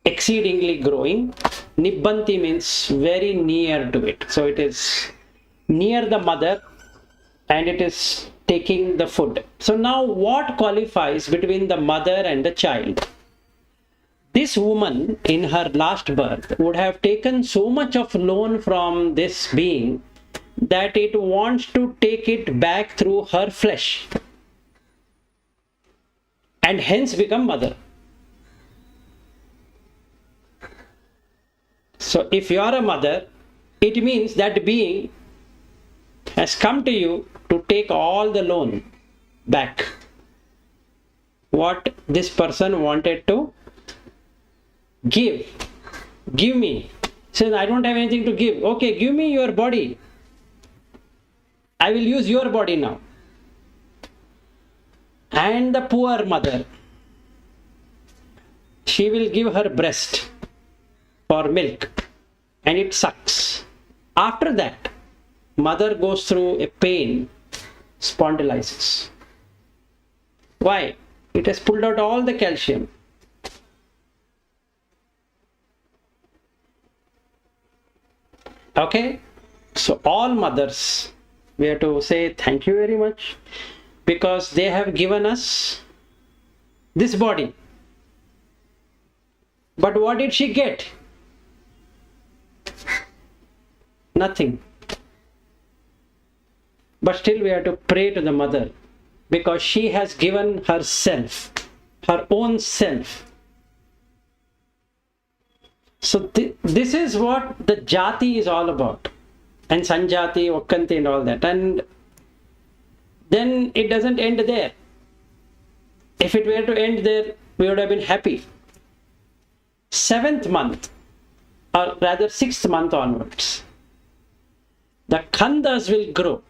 exceedingly growing. Nibbanti means very near to it. So it is near the mother and it is taking the food. So now what qualifies between the mother and the child? This woman in her last birth would have taken so much of loan from this being that it wants to take it back through her flesh and hence become mother. So if you are a mother, it means that being has come to you to take all the loan back. What this person wanted to give me. Says, I don't have anything to give. Okay, give me your body. I will use your body now. And the poor mother, she will give her breast for milk and it sucks. After that, mother goes through a pain, spondylitis. Why? It has pulled out all the calcium. Okay, so all mothers, we have to say thank you very much because they have given us this body. But what did she get? Nothing. But still we have to pray to the mother because she has given herself, her own self. So this is what the jati is all about, and sanjati, okkanti and all that. And then it doesn't end there. If it were to end there, we would have been happy. 7th month, or rather 6th month onwards, the khandas will grow.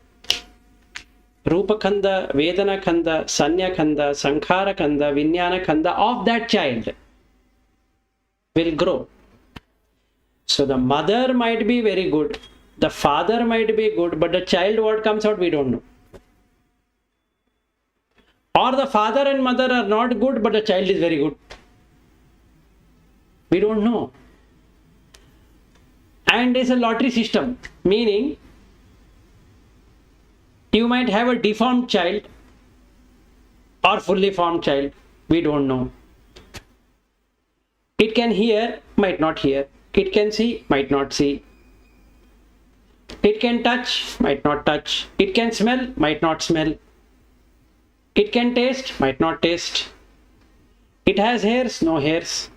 Rupa khanda, Vedana khanda, Sanya khanda, Sankhara khanda, Vijnana khanda of that child will grow. So the mother might be very good, the father might be good, but the child what comes out we don't know. Or the father and mother are not good, but the child is very good. We don't know. And it's a lottery system, meaning you might have a deformed child or fully formed child. We don't know. It can hear, might not hear. It can see, might not see. It can touch, might not touch. It can smell, might not smell. It can taste, might not taste. It has hairs, no hairs.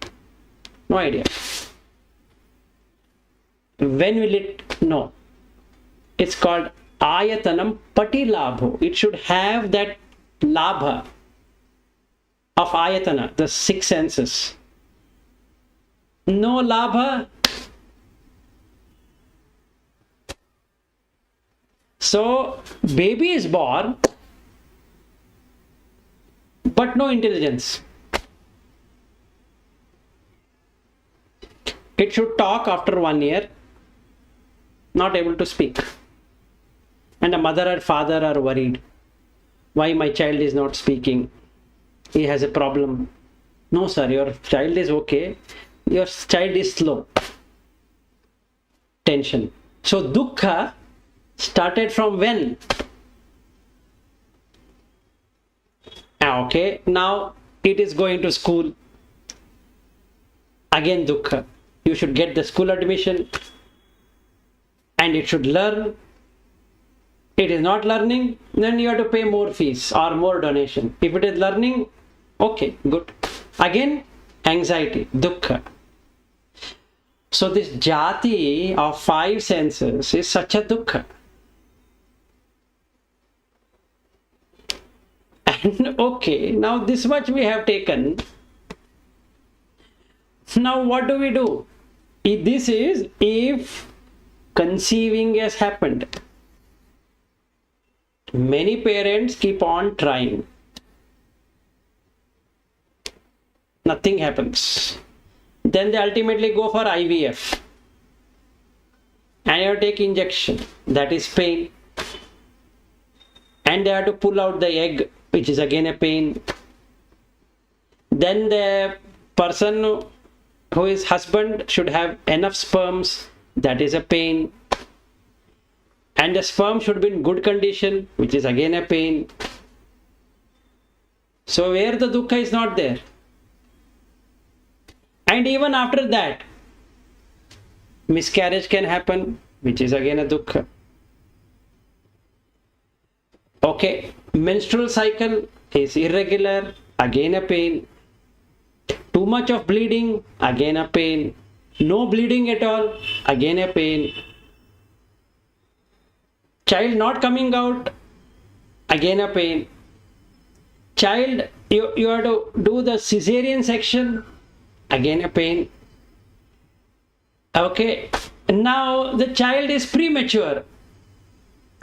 No idea. When will it know? It's called ayatanam patilabho. It should have that labha of ayatana, the 6 senses. No labha. So baby is born, but no intelligence. It should talk after 1 year, not able to speak. And the mother or father are worried. Why my child is not speaking? He has a problem. No sir, your child is okay. Your child is slow. Tension. So dukkha started from when? Okay, now it is going to school. Again dukkha. You should get the school admission and it should learn. It is not learning, then you have to pay more fees or more donation. If it is learning, okay, good. Again, anxiety, dukkha. So this jati of 5 senses is such a dukkha. And okay, now this much we have taken. Now what do we do? This is if conceiving has happened. Many parents keep on trying. Nothing happens. Then they ultimately go for IVF. And you take injection. That is pain. And they have to pull out the egg, which is again a pain. Then the person who is husband should have enough sperms. That is a pain. And the sperm should be in good condition, which is again a pain. So where the dukkha is not there. And even after that, miscarriage can happen, which is again a dukkha. Okay, menstrual cycle is irregular, again a pain. Too much of bleeding, again a pain. No bleeding at all, again a pain. Child not coming out, again a pain. Child, you have to do the cesarean section, again a pain. Okay, now the child is premature,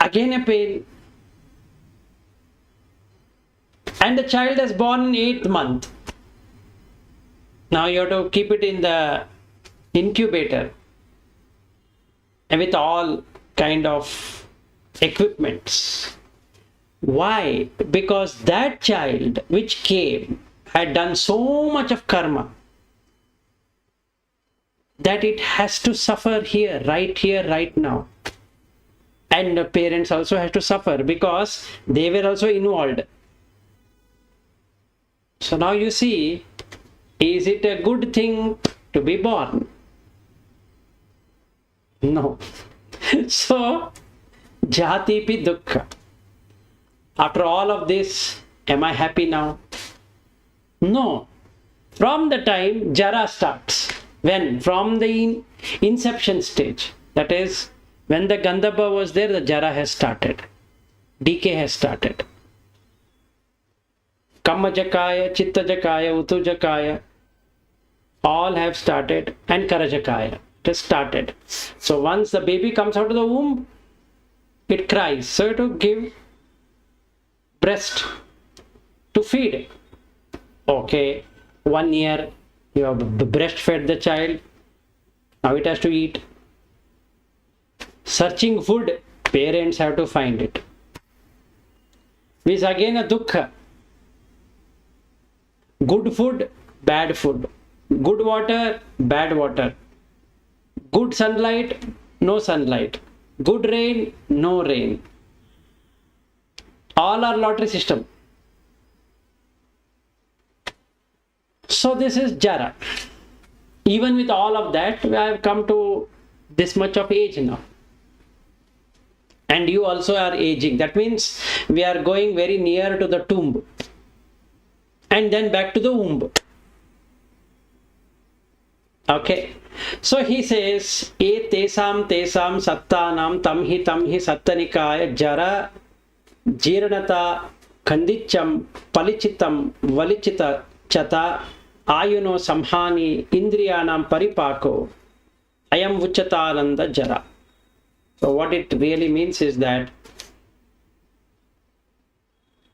again a pain. And the child is born in 8th month. Now you have to keep it in the incubator and with all kind of equipments. Why? Because that child which came had done so much of karma that it has to suffer here, right now. And the parents also have to suffer because they were also involved. So now you see, is it a good thing to be born? No. So, jati pi dukkha. After all of this, am I happy now? No. From the time jara starts, when? From the inception stage, that is, when the Gandhabba was there, the jara has started. Decay has started. Kammajakaya, Chittajakaya, Utujakaya, all have started, and Karajakaya, it has started. So once the baby comes out of the womb, it cries. So to give breast to feed. Okay, 1 year you have breastfed the child. Now it has to eat. Searching food, parents have to find it. This is again a dukkha. Good food, bad food. Good water, bad water. Good sunlight, no sunlight. Good rain, no rain. All are lottery system. So this is jara. Even with all of that, I have come to this much of age now. And you also are aging. That means we are going very near to the tomb. And then back to the womb. Okay. So he says, E tesam sattanam tamhi sattanikaya jara jirnata khandicham palichitam valichita chata ayuno samhani indriyanam paripako ayam vuchatananda jara. So what it really means is that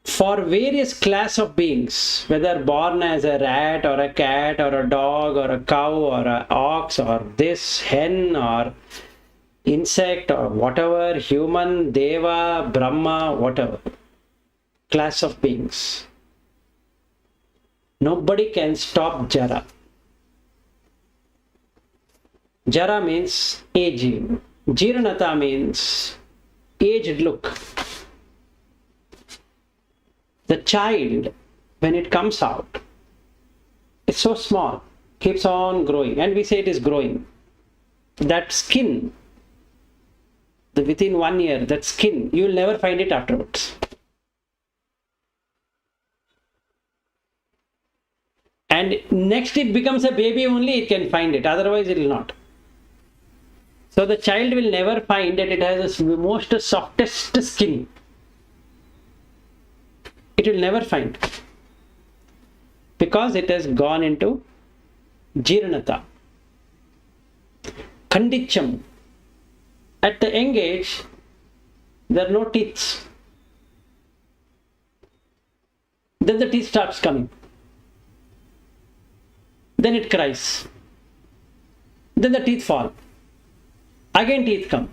for various class of beings, whether born as a rat or a cat or a dog or a cow or an ox or this hen or insect or whatever, human, deva, brahma, whatever class of beings, nobody can stop jara. Jara means aging. Jirnata means aged look. The child, when it comes out, it's so small, keeps on growing, and we say it is growing. That skin, within 1 year, that skin, you will never find it afterwards. And next it becomes a baby only, it can find it, otherwise it will not. So the child will never find that it has the most softest skin. It will never find, because it has gone into jirnata. Khandicham. At the young age, there are no teeth. Then the teeth starts coming. Then it cries. Then the teeth fall. Again teeth come.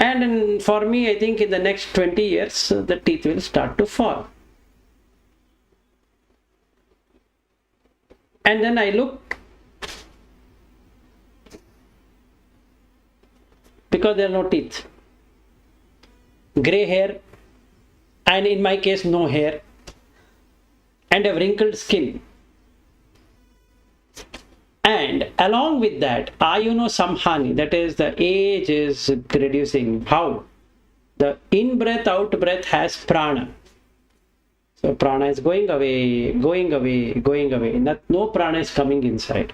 And for me, I think in the next 20 years, the teeth will start to fall. And then I look, because there are no teeth. Gray hair, and in my case, no hair, and a wrinkled skin. And along with that, ayuno samhani, that is, the age is reducing. How? The in-breath, out-breath has prana. So prana is going away, going away, going away. No prana is coming inside.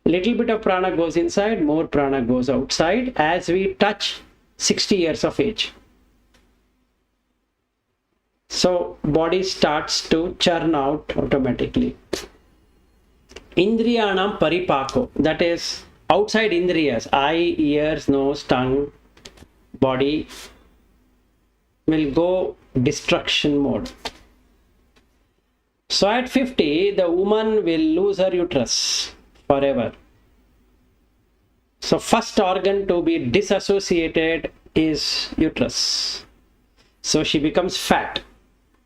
Little bit of prana goes inside, more prana goes outside as we touch 60 years of age. So body starts to churn out automatically. Indriyanam paripako, that is outside indriyas, eye, ears, nose, tongue, body will go destruction mode. So at 50, the woman will lose her uterus forever. So first organ to be disassociated is uterus. So she becomes fat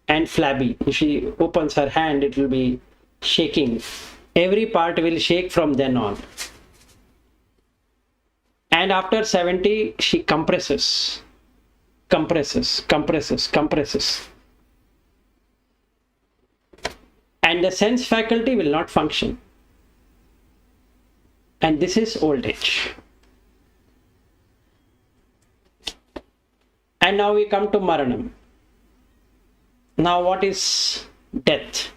and flabby. If she opens her hand, it will be shaking. Every part will shake from then on. And after 70, she compresses. And the sense faculty will not function. And this is old age. And now we come to Maranam. Now what is death?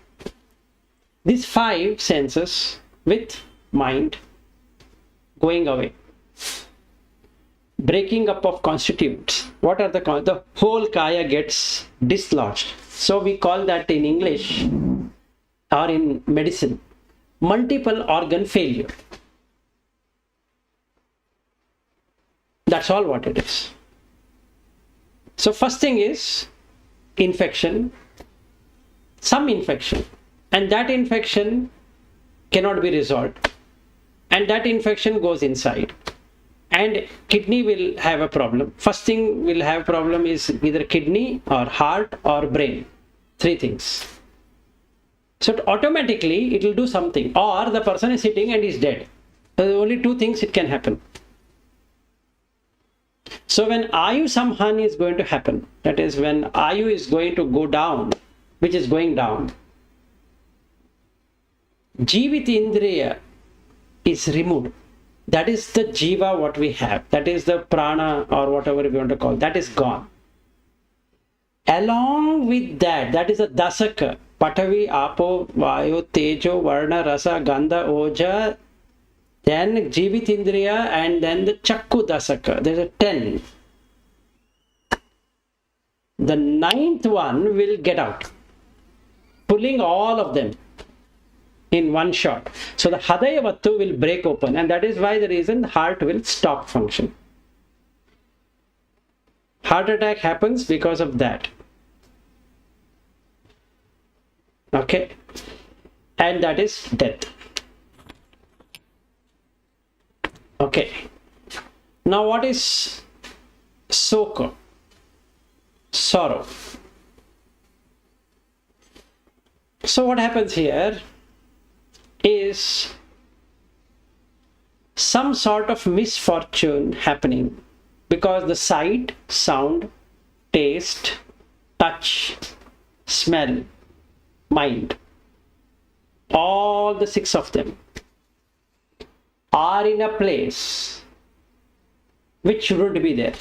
These 5 senses with mind going away. Breaking up of constituents. What are the whole kaya gets dislodged. So we call that in English or in medicine multiple organ failure. That's all what it is. So first thing is infection, some infection, and that infection cannot be resolved, and that infection goes inside, and kidney will have a problem. First thing will have problem is either kidney or heart or brain. 3 things. So automatically it will do something, or the person is sitting and is dead. There are only 2 things it can happen. So when Ayu Samhani is going to happen, that is when Ayu is going to go down, which is going down, Jivit Indriya is removed. That is the Jiva what we have. That is the Prana or whatever we want to call. That is gone. Along with that, that is a Dasaka. Patavi, Apo, Vayu, Tejo, Varna, Rasa, Gandha, Oja, then Jivit Indriya, and then the Chakku Dasaka. There's a 10. The 9th one will get out, pulling all of them in one shot. So the Hadayavattu will break open, and that is why the reason the heart will stop function. Heart attack happens because of that. Okay, and that is death. Okay, now what is Soko? Sorrow. So what happens here is some sort of misfortune happening because the sight, sound, taste, touch, smell, mind, all the 6 of them are in a place which shouldn't be there.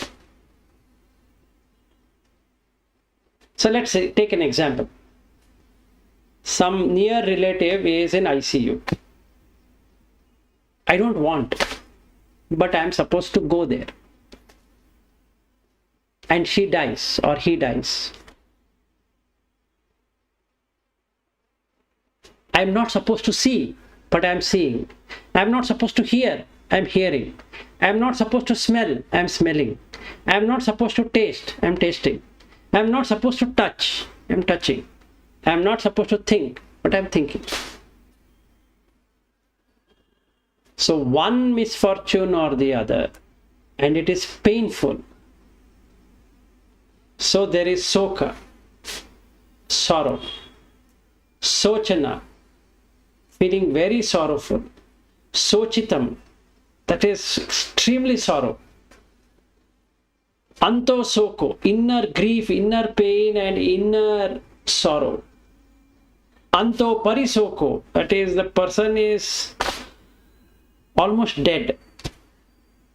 So let's say, take an example. Some near relative is in ICU. I don't want, but I am supposed to go there. And she dies or he dies. I am not supposed to see, but I am seeing. I am not supposed to hear, I am hearing. I am not supposed to smell, I am smelling. I am not supposed to taste, I am tasting. I am not supposed to touch, I am touching. I am not supposed to think, but I am thinking. So one misfortune or the other, and it is painful. So there is Soka, sorrow, Sochana, feeling very sorrowful, Sochitam, that is extremely sorrow. Anto soko, inner grief, inner pain and inner sorrow. Anto parisoko, that is the person is almost dead.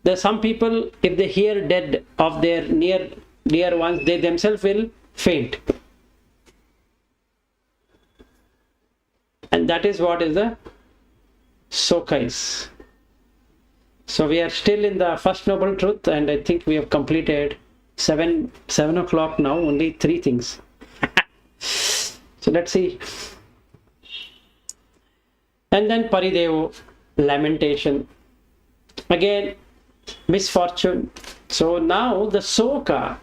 There are some people, if they hear dead of their dear ones, they themselves will faint. And that is what is the soka is. So we are still in the first noble truth, and I think we have completed 7 o'clock now, only 3 things. So let's see. And then Paridevo, lamentation. Again, misfortune. So now the soka,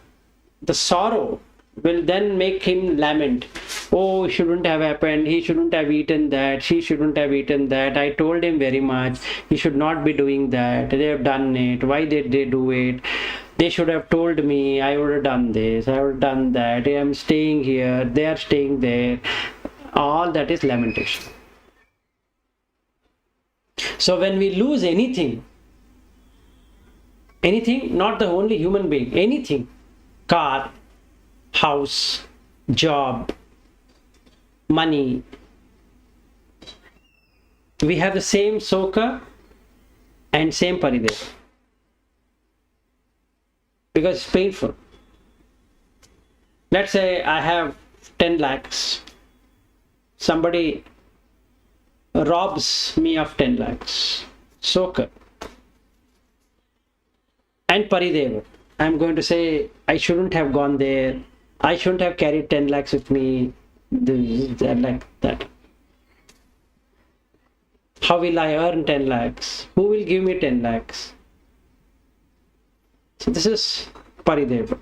the sorrow, will then make him lament. Oh, it shouldn't have happened. He shouldn't have eaten that. She shouldn't have eaten that. I told him very much. He should not be doing that. They have done it. Why did they do it? They should have told me. I would have done this. I would have done that. I am staying here. They are staying there. All that is lamentation. So when we lose anything, not the only human being, anything, car, house, job, money, we have the same soka and same parideva, because it's painful. Let's say I have 10 lakhs. Somebody robs me of 10 lakhs. Soka. And parideva. I'm going to say, I shouldn't have gone there. I shouldn't have carried 10 lakhs with me. Like that. How will I earn 10 lakhs? Who will give me 10 lakhs? So this is parideva.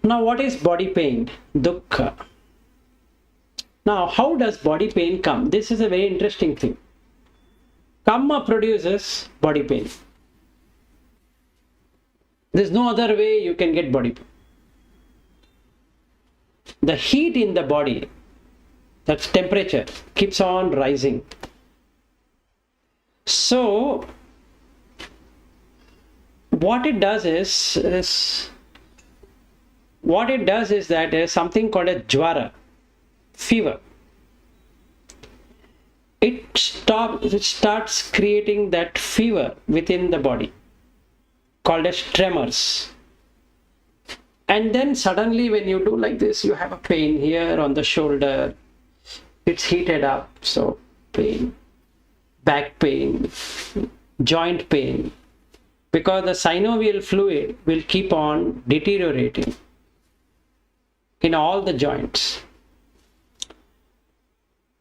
Now what is body pain? Dukkha. Now how does body pain come? This is a very interesting thing. Karma produces body pain. There's no other way you can get body pain. The heat in the body, that's temperature, keeps on rising. So what it does is that there's something called a jwara, fever. It starts creating that fever within the body, called as tremors. And then suddenly when you do like this, you have a pain here on the shoulder. It's heated up, so pain, back pain, joint pain, because the synovial fluid will keep on deteriorating in all the joints.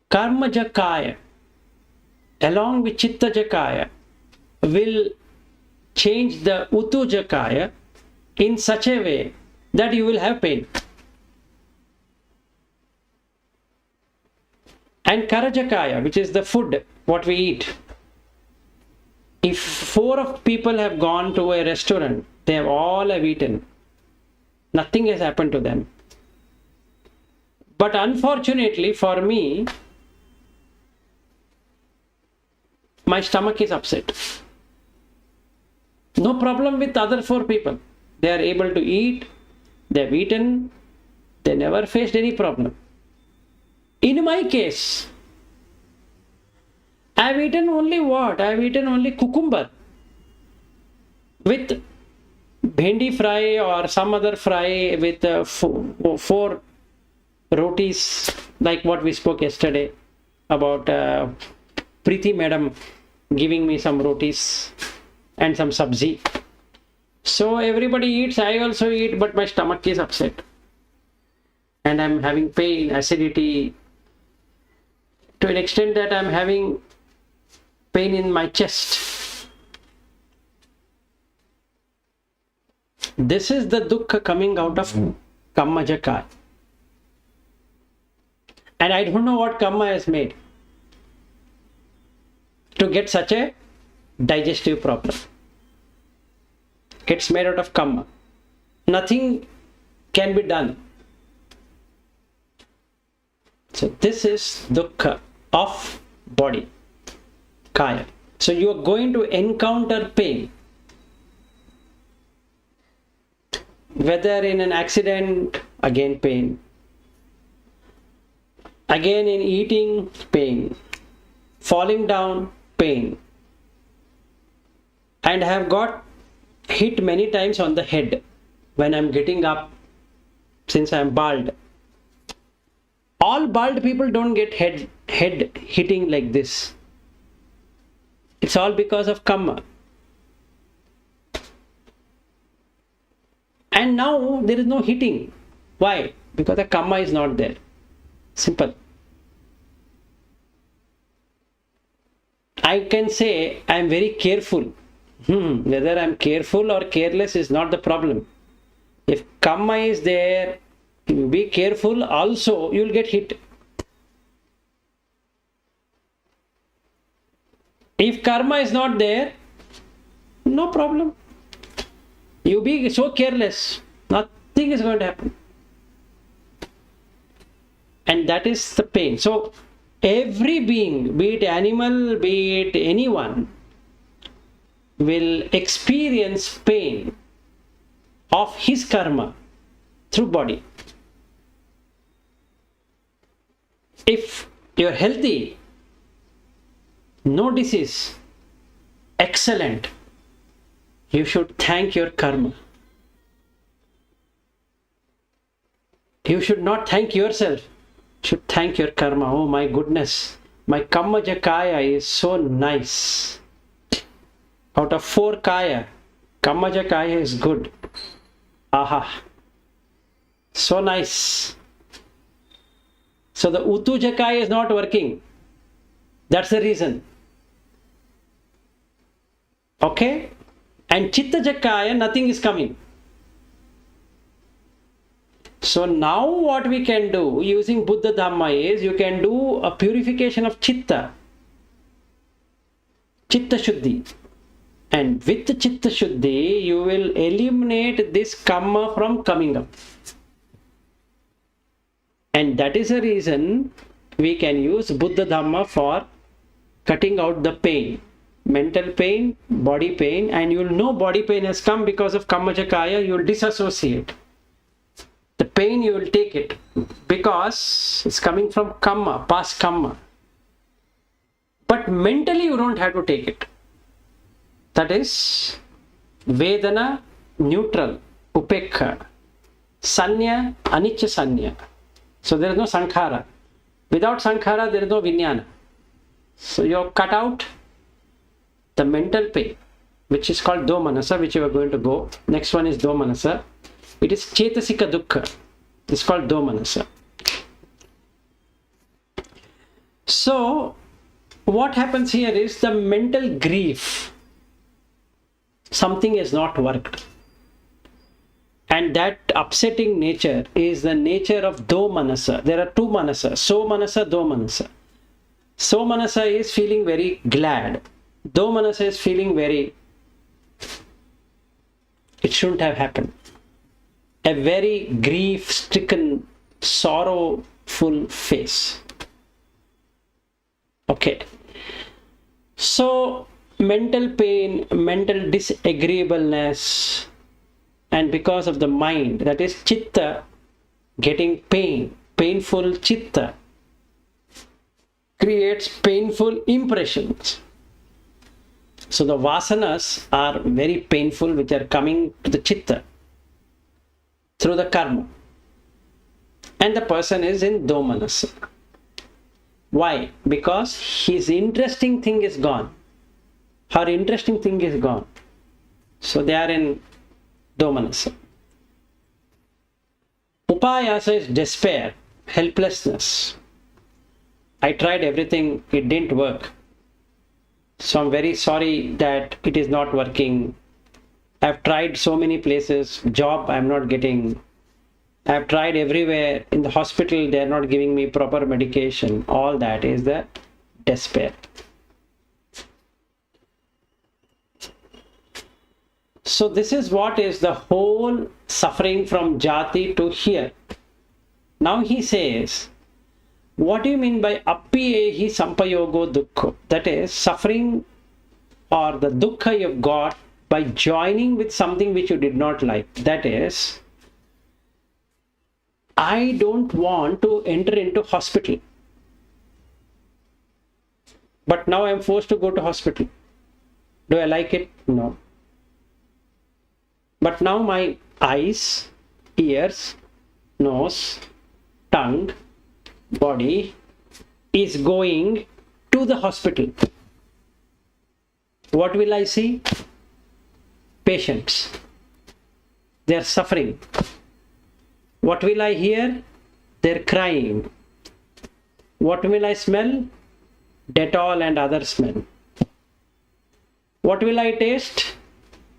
Karmaja kaya, along with chittaja kaya, will change the utuja kaya in such a way that you will have pain. And karaja kaya, which is the food, what we eat. If 4 of people have gone to a restaurant, they have all have eaten. Nothing has happened to them. But unfortunately for me, my stomach is upset. No problem with other 4 people. They are able to eat. They have eaten. They never faced any problem. In my case, I have eaten only what? I have eaten only cucumber with bhendi fry or some other fry with 4 rotis, like what we spoke yesterday about Preeti madam giving me some rotis and some sabzi. So everybody eats, I also eat, but my stomach is upset. And I'm having pain, acidity, to an extent that I'm having pain in my chest. This is the dukkha coming out of kammaja kaya. And I don't know what karma has made to get such a digestive problem. It's made out of karma. Nothing can be done. So this is dukkha of body, kaya. So you are going to encounter pain. Whether in an accident, again pain. Again in eating, pain. Falling down, pain. And I have got hit many times on the head when I'm getting up, since I'm bald. All bald people don't get head hitting like this. It's all because of karma. And now there is no hitting. Why? Because the karma is not there. Simple. I can say I am very careful. Whether I am careful or careless is not the problem. If karma is there, you be careful, also you will get hit. If karma is not there, no problem. You be so careless, nothing is going to happen. And that is the pain. So every being, be it animal, be it anyone, will experience pain of his karma through body. If you're healthy, no disease, excellent, you should thank your karma. You should not thank yourself. You should thank your karma. Oh my goodness, my kammaja kaya is so nice. Out of 4 kaya, kammaja kaya is good. Aha, so nice. So the utuja kaya is not working. That's the reason. Okay? And chittaja kaya, nothing is coming. So now what we can do using Buddha Dhamma is, you can do a purification of chitta. Chitta Shuddhi. And with the Chitta Shuddhi, you will eliminate this karma from coming up. And that is the reason we can use Buddha Dhamma for cutting out the pain. Mental pain, body pain, and you will know body pain has come because of kammaja kaya, you will disassociate. The pain you will take it because it's coming from karma, past karma. But mentally you don't have to take it. That is Vedana neutral, upekha, sanya, anicca sanya. So there is no sankhara. Without sankhara there is no vijnana. So you have cut out the mental pain, which is called domanasa, which we are going to go. Next one is domanasa. It is chetasika dukkha. It's called domanasa. So what happens here is the mental grief. Something has not worked. And that upsetting nature is the nature of domanasa. There are 2 manasa. So manasa, domanasa. So manasa is feeling very glad. Domanasa is feeling very, it shouldn't have happened. A very grief-stricken, sorrowful face. Okay. So mental pain, mental disagreeableness, and because of the mind, that is chitta, getting pain, painful chitta, creates painful impressions. So the vasanas are very painful, which are coming to the chitta through the karma. And the person is in domanasa. Why? Because his interesting thing is gone. Her interesting thing is gone. So they are in domanasa. Upayasa is despair, helplessness. I tried everything, it didn't work. So I'm very sorry that it is not working. I've tried so many places, job I'm not getting. I've tried everywhere. In the hospital, they're not giving me proper medication. All that is the despair. So this is what is the whole suffering from jati to here. Now he says, what do you mean by appiyehi sampayogo dukkho? That is, suffering or the dukkha you've got by joining with something which you did not like. That is, I don't want to enter into hospital, but now I'm forced to go to hospital. Do I like it? No. But now my eyes, ears, nose, tongue, body is going to the hospital. What will I see? Patients. They are suffering. What will I hear? They're crying. What will I smell? Dettol and other smell. What will I taste?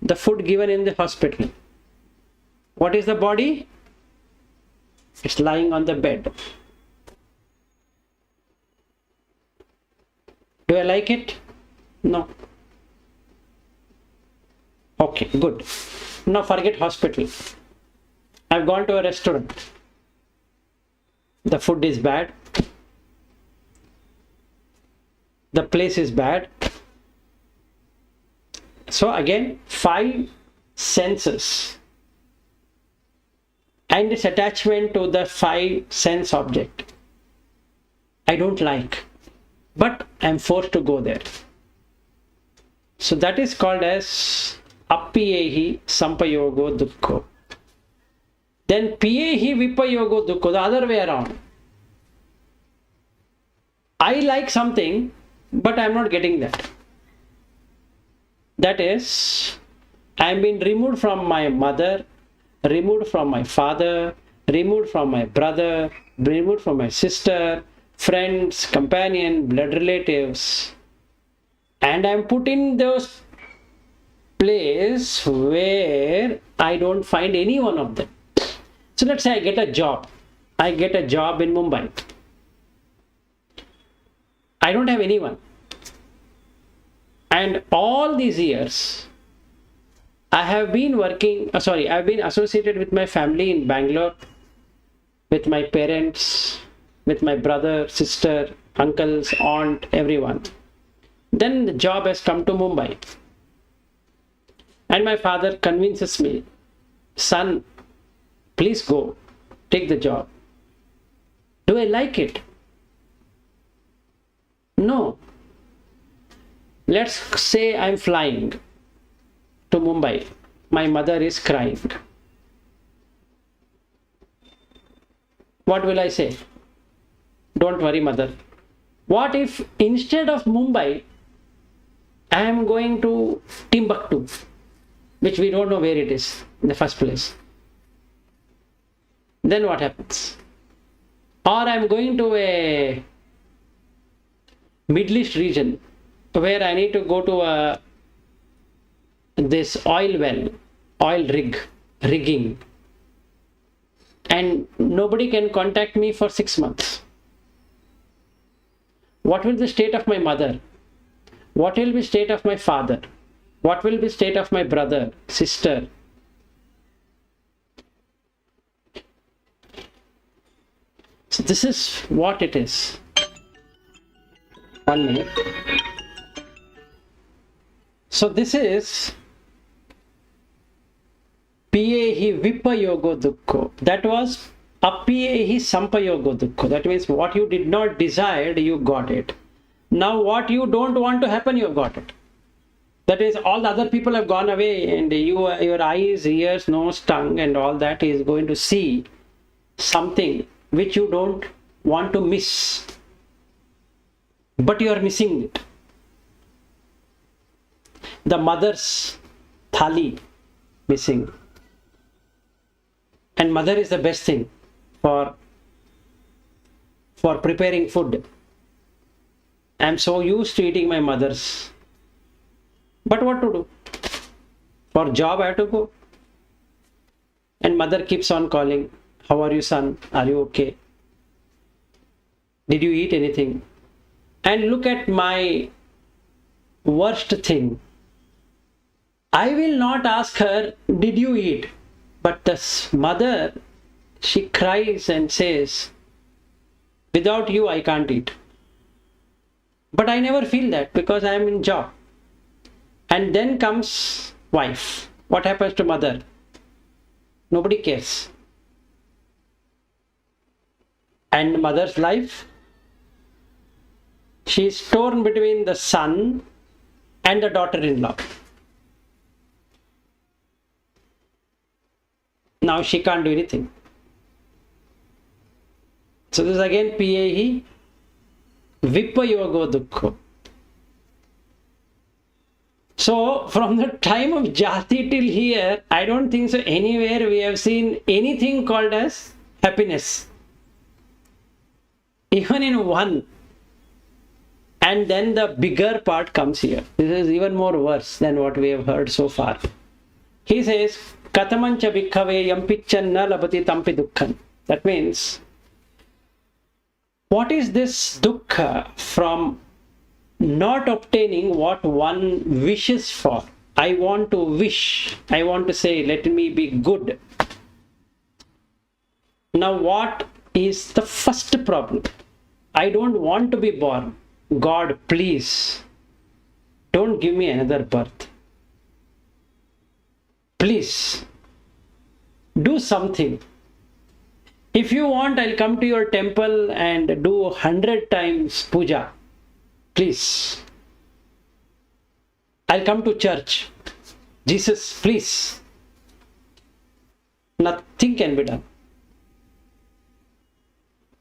The food given in the hospital. What is the body? It's lying on the bed. Do I like it? No. Okay, good. Now forget hospital. I've gone to a restaurant. The food is bad. The place is bad. So again, 5 senses and its attachment to the 5 sense object. I don't like, but I'm forced to go there. So that is called as appiyehi sampayogo dukkho. Then piyehi vipayogo dukkho, the other way around. I like something, but I'm not getting that. That is, I'm being removed from my mother, removed from my father, removed from my brother, removed from my sister, friends, companion, blood relatives, and I'm put in those place where I don't find any one of them. So let's say I get a job. I get a job in Mumbai. I don't have anyone. And all these years, I have been I've been associated with my family in Bangalore, with my parents, with my brother, sister, uncles, aunt, everyone. Then the job has come to Mumbai. And my father convinces me, son, please go, take the job. Do I like it? No. Let's say I'm flying to Mumbai. My mother is crying. What will I say? Don't worry, mother. What if instead of Mumbai, I am going to Timbuktu, which we don't know where it is in the first place? Then what happens? Or I'm going to a Middle East region where I need to go to this oil well, rigging, and nobody can contact me for 6 months. What will be the state of my mother? What will be the state of my father? What will be the state of my brother, sister? So this is what it is. 1 minute. So this is piyehi vipayogo dukkho. That was appiyehi sampayogo dukkho. That means what you did not desire, you got it. Now what you don't want to happen, you got it. That is, all the other people have gone away, and your eyes, ears, nose, tongue and all that is going to see something which you don't want to miss. But you are missing it. The mother's thali missing. And mother is the best thing for preparing food. I am so used to eating my mother's. But what to do? For job I have to go. And mother keeps on calling. How are you, son? Are you okay? Did you eat anything? And look at my worst thing. I will not ask her, did you eat? But the mother, she cries and says, without you, I can't eat. But I never feel that because I am in job. And then comes wife. What happens to mother? Nobody cares. And mother's life? She is torn between the son and the daughter-in-law. Now she can't do anything. So this is again Piyehi Vipayogo Dukkho. So from the time of Jati till here, I don't think so anywhere we have seen anything called as happiness. Even in one. And then the bigger part comes here. This is even more worse than what we have heard so far. He says, Katamancha bhikkave yampichanna labati tampi dukkhan. That means, what is this dukkha from not obtaining what one wishes for? I want to wish. I want to say, let me be good. Now, what is the first problem? I don't want to be born. God, please, don't give me another birth. Please, do something. If you want, I'll come to your temple and do 100 times puja. Please. I'll come to church. Jesus, please. Nothing can be done.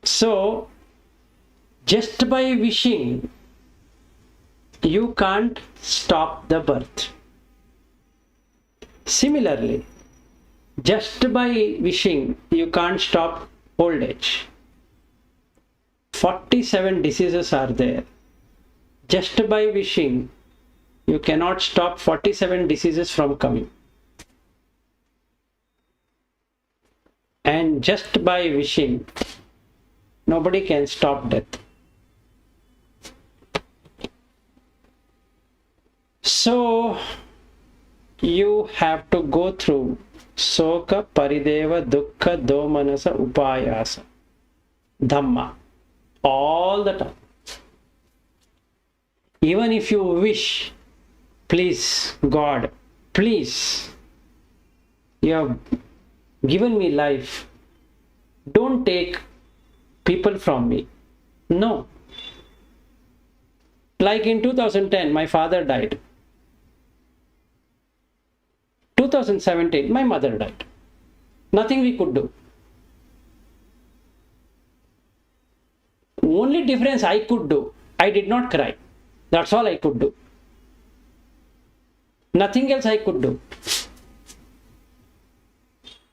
So, just by wishing, you can't stop the birth. Similarly, just by wishing, you can't stop old age. 47 diseases are there. Just by wishing, you cannot stop 47 diseases from coming. And just by wishing, nobody can stop death. So, you have to go through Soka, Parideva, Dukkha, Domanasa, Upayasa, Dhamma, all the time. Even if you wish, please, God, please, you have given me life. Don't take people from me. No. Like in 2010, my father died. 2017, my mother died. Nothing we could do. Only difference I could do, I did not cry. That's all I could do. Nothing else I could do.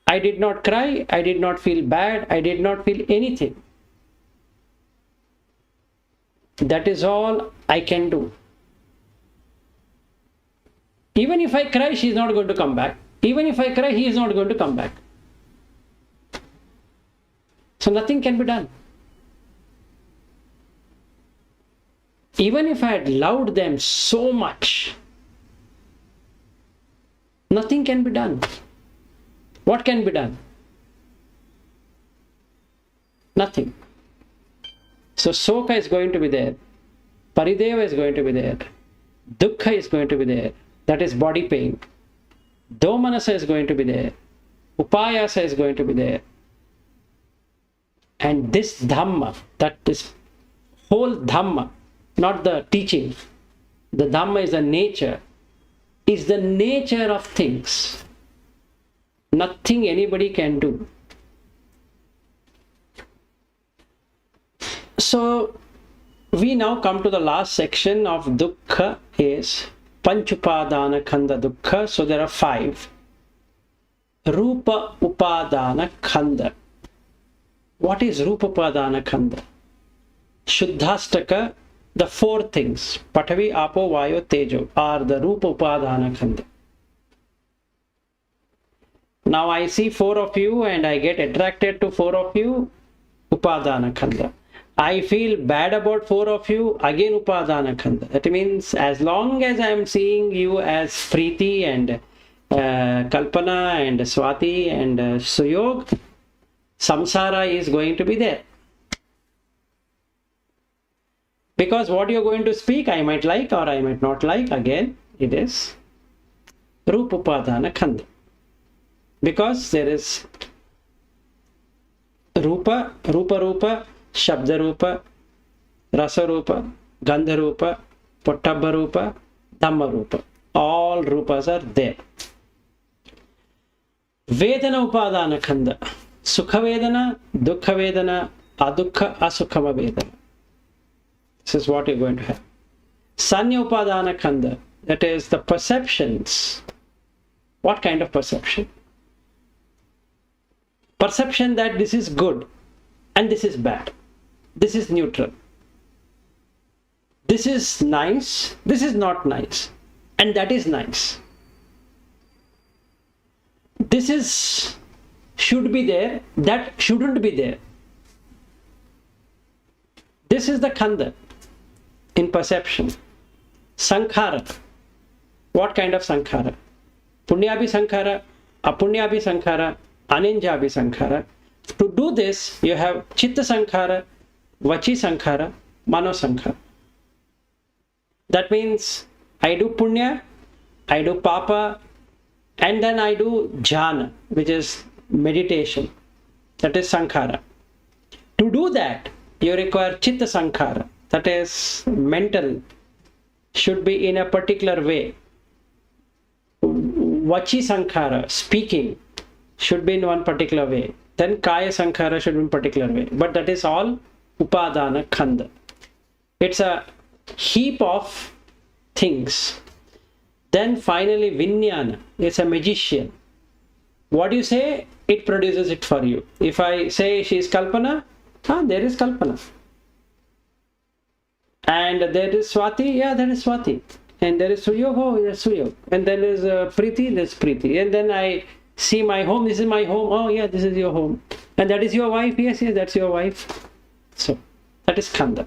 I did not cry, I did not feel bad, I did not feel anything. That is all I can do. Even if I cry, she is not going to come back. Even if I cry, he is not going to come back. So nothing can be done. Even if I had loved them so much, nothing can be done. What can be done? Nothing. So Soka is going to be there. Parideva is going to be there. Dukkha is going to be there. That is body pain. Domanasa is going to be there. Upayasa is going to be there. And this Dhamma, that is whole Dhamma, not the teaching. The Dhamma is the nature of things. Nothing anybody can do. So, we now come to the last section of Dukkha is Panchupadana Khanda Dukkha. So there are 5. Rupa Upadana Khanda. What is Rupa Upadana Khanda? Shuddhastaka, the 4 things, Patavi, Apo, Vayo, Tejo, are the Rupa Upadana Khanda. Now I see 4 of you and I get attracted to 4 of you, Upadana Khanda. I feel bad about 4 of you, again Upadana Khanda. That means as long as I am seeing you as Preeti and Kalpana and Swati and Suyog, samsara is going to be there. Because what you're going to speak, I might like or I might not like, again, It is Rupa Upadana Khanda. Because there is Rupa, Shabda Rupa, Rasa Rupa, Gandha Rupa, Pottabha Rupa, Dhamma Rupa. All Rupas are there. Vedana Upadana Khanda. Sukha Vedana, Dukkha Vedana, Adukha, Asukhama Vedana. This is what you're going to have. Sanya Upadana Khanda. That is the perceptions. What kind of perception? Perception that this is good and this is bad. This is neutral. This is nice, this is not nice, and that is nice. This is should be there, that shouldn't be there. This is the khanda in perception. Sankhara. What kind of sankhara? Punyabhi sankhara, apunyabhi sankhara, aninjabhi sankhara. To do this, you have chitta sankhara, vachi sankhara, mano sankhara. That means I do punya, I do papa, and then I do jhana, which is meditation. That is sankhara. To do that, you require chitta sankhara. That is mental, should be in a particular way. Vachi sankhara, speaking, should be in one particular way. Then kaya sankhara should be in a particular way. But that is all upadana khanda. It's a heap of things. Then finally vinyana. It's a magician. What you say, it produces it for you. If I say she is Kalpana, there is Kalpana. And there is Swati, there is Swati. And there is Suyog, there is Suyog. And then there is Preeti, there is Preeti. And then I see my home, this is my home, this is your home. And that is your wife, yes, that's your wife. So, that is Khanda.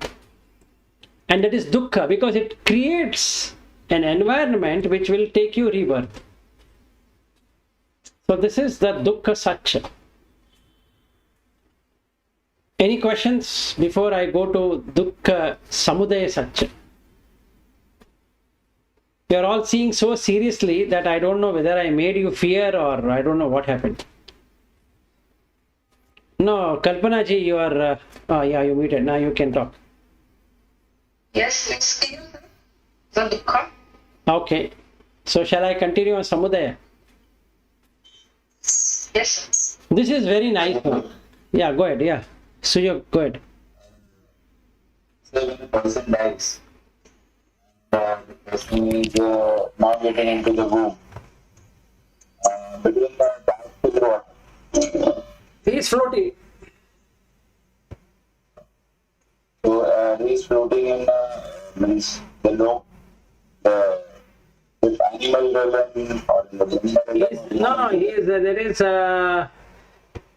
And that is Dukkha, because it creates an environment which will take you rebirth. So this is the Dukkha Satcha. Any questions before I go to Dukkha Samudaya Satcha? You are all seeing so seriously that I don't know whether I made you fear or I don't know what happened. No, Kalpana ji, you are, you muted. Now you can talk. Yes, it's clear. The Dukkha. Okay. So shall I continue on Samudaya? Yes. This is very nice one. Yeah, go ahead. Yeah. Suyog, go ahead. So when a person dies, the person is now getting into the womb. Between the dark is what? He is floating. So he is floating in means the low, with animal realm or in the He is, there is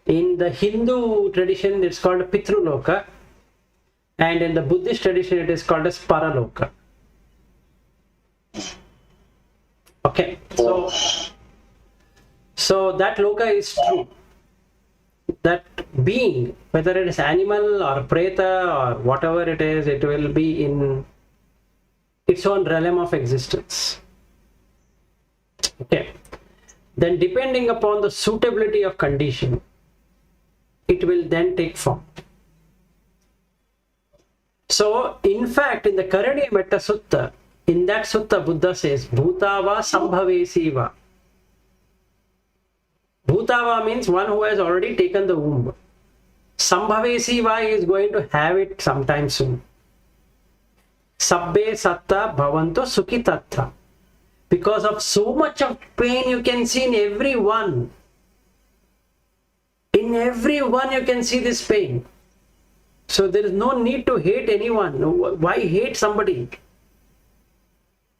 in the Hindu tradition it's called Pitruloka, and in the Buddhist tradition it is called as Paraloka. Okay, so that loka is true. That being, whether it is animal or preta or whatever it is, it will be in its own realm of existence. Okay, then depending upon the suitability of condition, it will then take form. So, in fact, in the Karaniya Metta Sutta, in that sutta, Buddha says, Bhutava Sambhavesiva. Bhutava means one who has already taken the womb. Sambhavesiva is going to have it sometime soon. Sabbe Satta Bhavanto Sukhitattha. Because of so much of pain you can see in everyone. In everyone you can see this pain. So there is no need to hate anyone. Why hate somebody?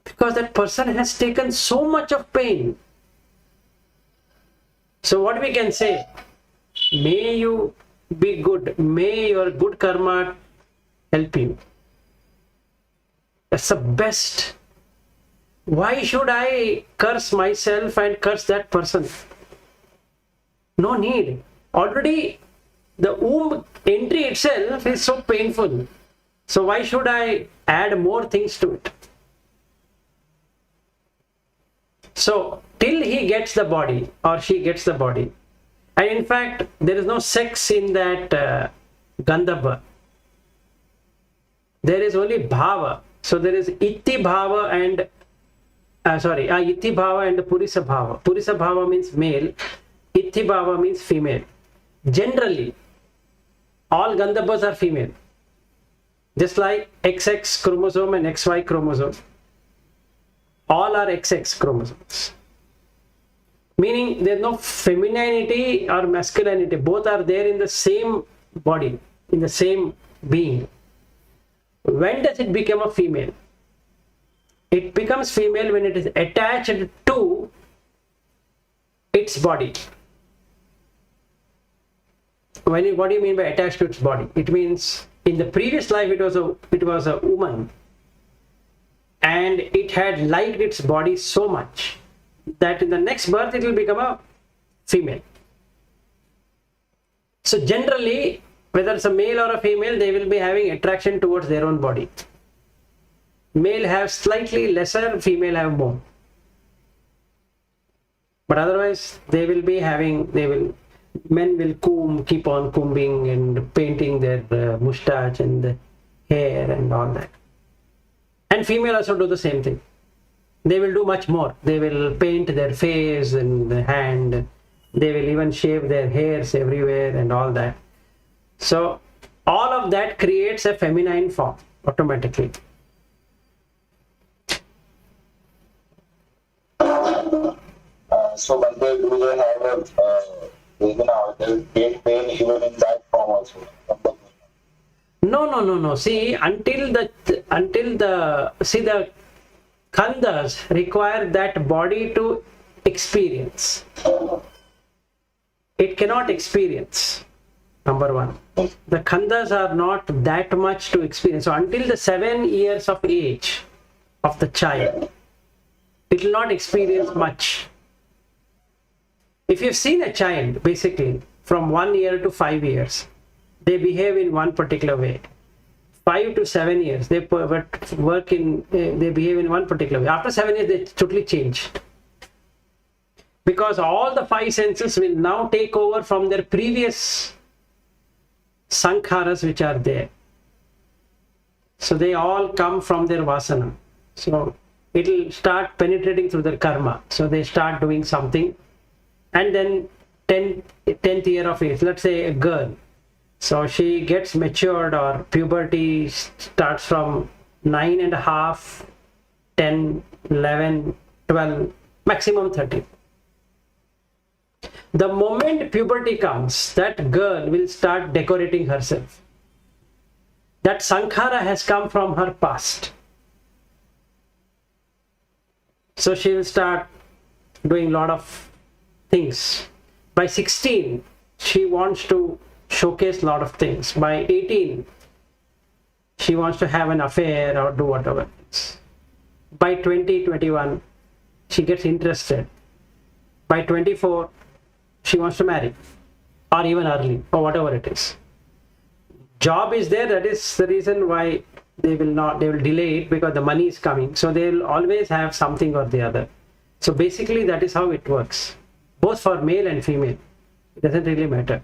Because that person has taken so much of pain. So what we can say? May you be good. May your good karma help you. That's the best. Why should I curse myself and curse that person? No need. Already the womb entry itself is so painful. So why should I add more things to it? So till he gets the body or she gets the body, and in fact there is no sex in that Gandhabba. There is only bhava. So there is iti bhava and iti bhava and purisa bhava. Purisa bhava means male, iti bhava means female. Generally, all Gandhabas are female. Just like XX chromosome and XY chromosome. All are XX chromosomes. Meaning there is no femininity or masculinity. Both are there in the same body, in the same being. When does it become a female? It becomes female when it is attached to its body. What do you mean by attached to its body? It means in the previous life it was a woman, and it had liked its body so much that in the next birth it will become a female. So generally, whether it's a male or a female, they will be having attraction towards their own body. Male have slightly lesser, female have more. But otherwise, men will keep on combing and painting their moustache and the hair and all that. And female also do the same thing. They will do much more. They will paint their face and the hand. They will even shave their hairs everywhere and all that. So all of that creates a feminine form automatically. So when they do, they have they take pain even in that form also. No. See, until the khandhas require that body to experience. It cannot experience. Number one, the khandhas are not that much to experience. So until the 7 years of age of the child, it will not experience much. If you've seen a child, basically from 1 year to 5 years, they behave in one particular way. 5 to 7 years, they behave in one particular way. After 7 years, they totally change. Because all the 5 senses will now take over from their previous sankharas which are there. So they all come from their vasana. So it will start penetrating through their karma. So they start doing something, and then 10th year of age, let's say a girl. So she gets matured, or puberty starts from 9.5, 10, 11, 12, maximum 13. The moment puberty comes, that girl will start decorating herself. That sankhara has come from her past. So she will start doing a lot of things. By 16, she wants to showcase a lot of things. By 18, she wants to have an affair or do whatever. By 20, 21, she gets interested. By 24, she wants to marry, or even early, or whatever it is. Job is there, that is the reason why they will delay it, because the money is coming. So they will always have something or the other. So basically that is how it works, both for male and female. It doesn't really matter.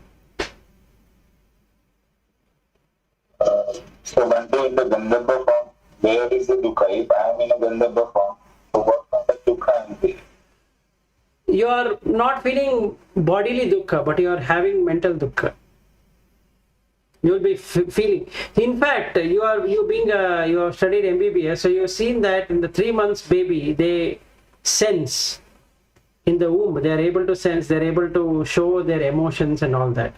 So when they in the Gandhabba form, where is the dukkha? If I am in a Gandhabba form, so what kind of dukkha I am feeling? You are not feeling bodily dukkha, but you are having mental dukkha. You will be feeling. In fact, you have studied MBBS, so you have seen that in the 3 months baby, they sense in the womb. They are able to sense. They are able to show their emotions and all that.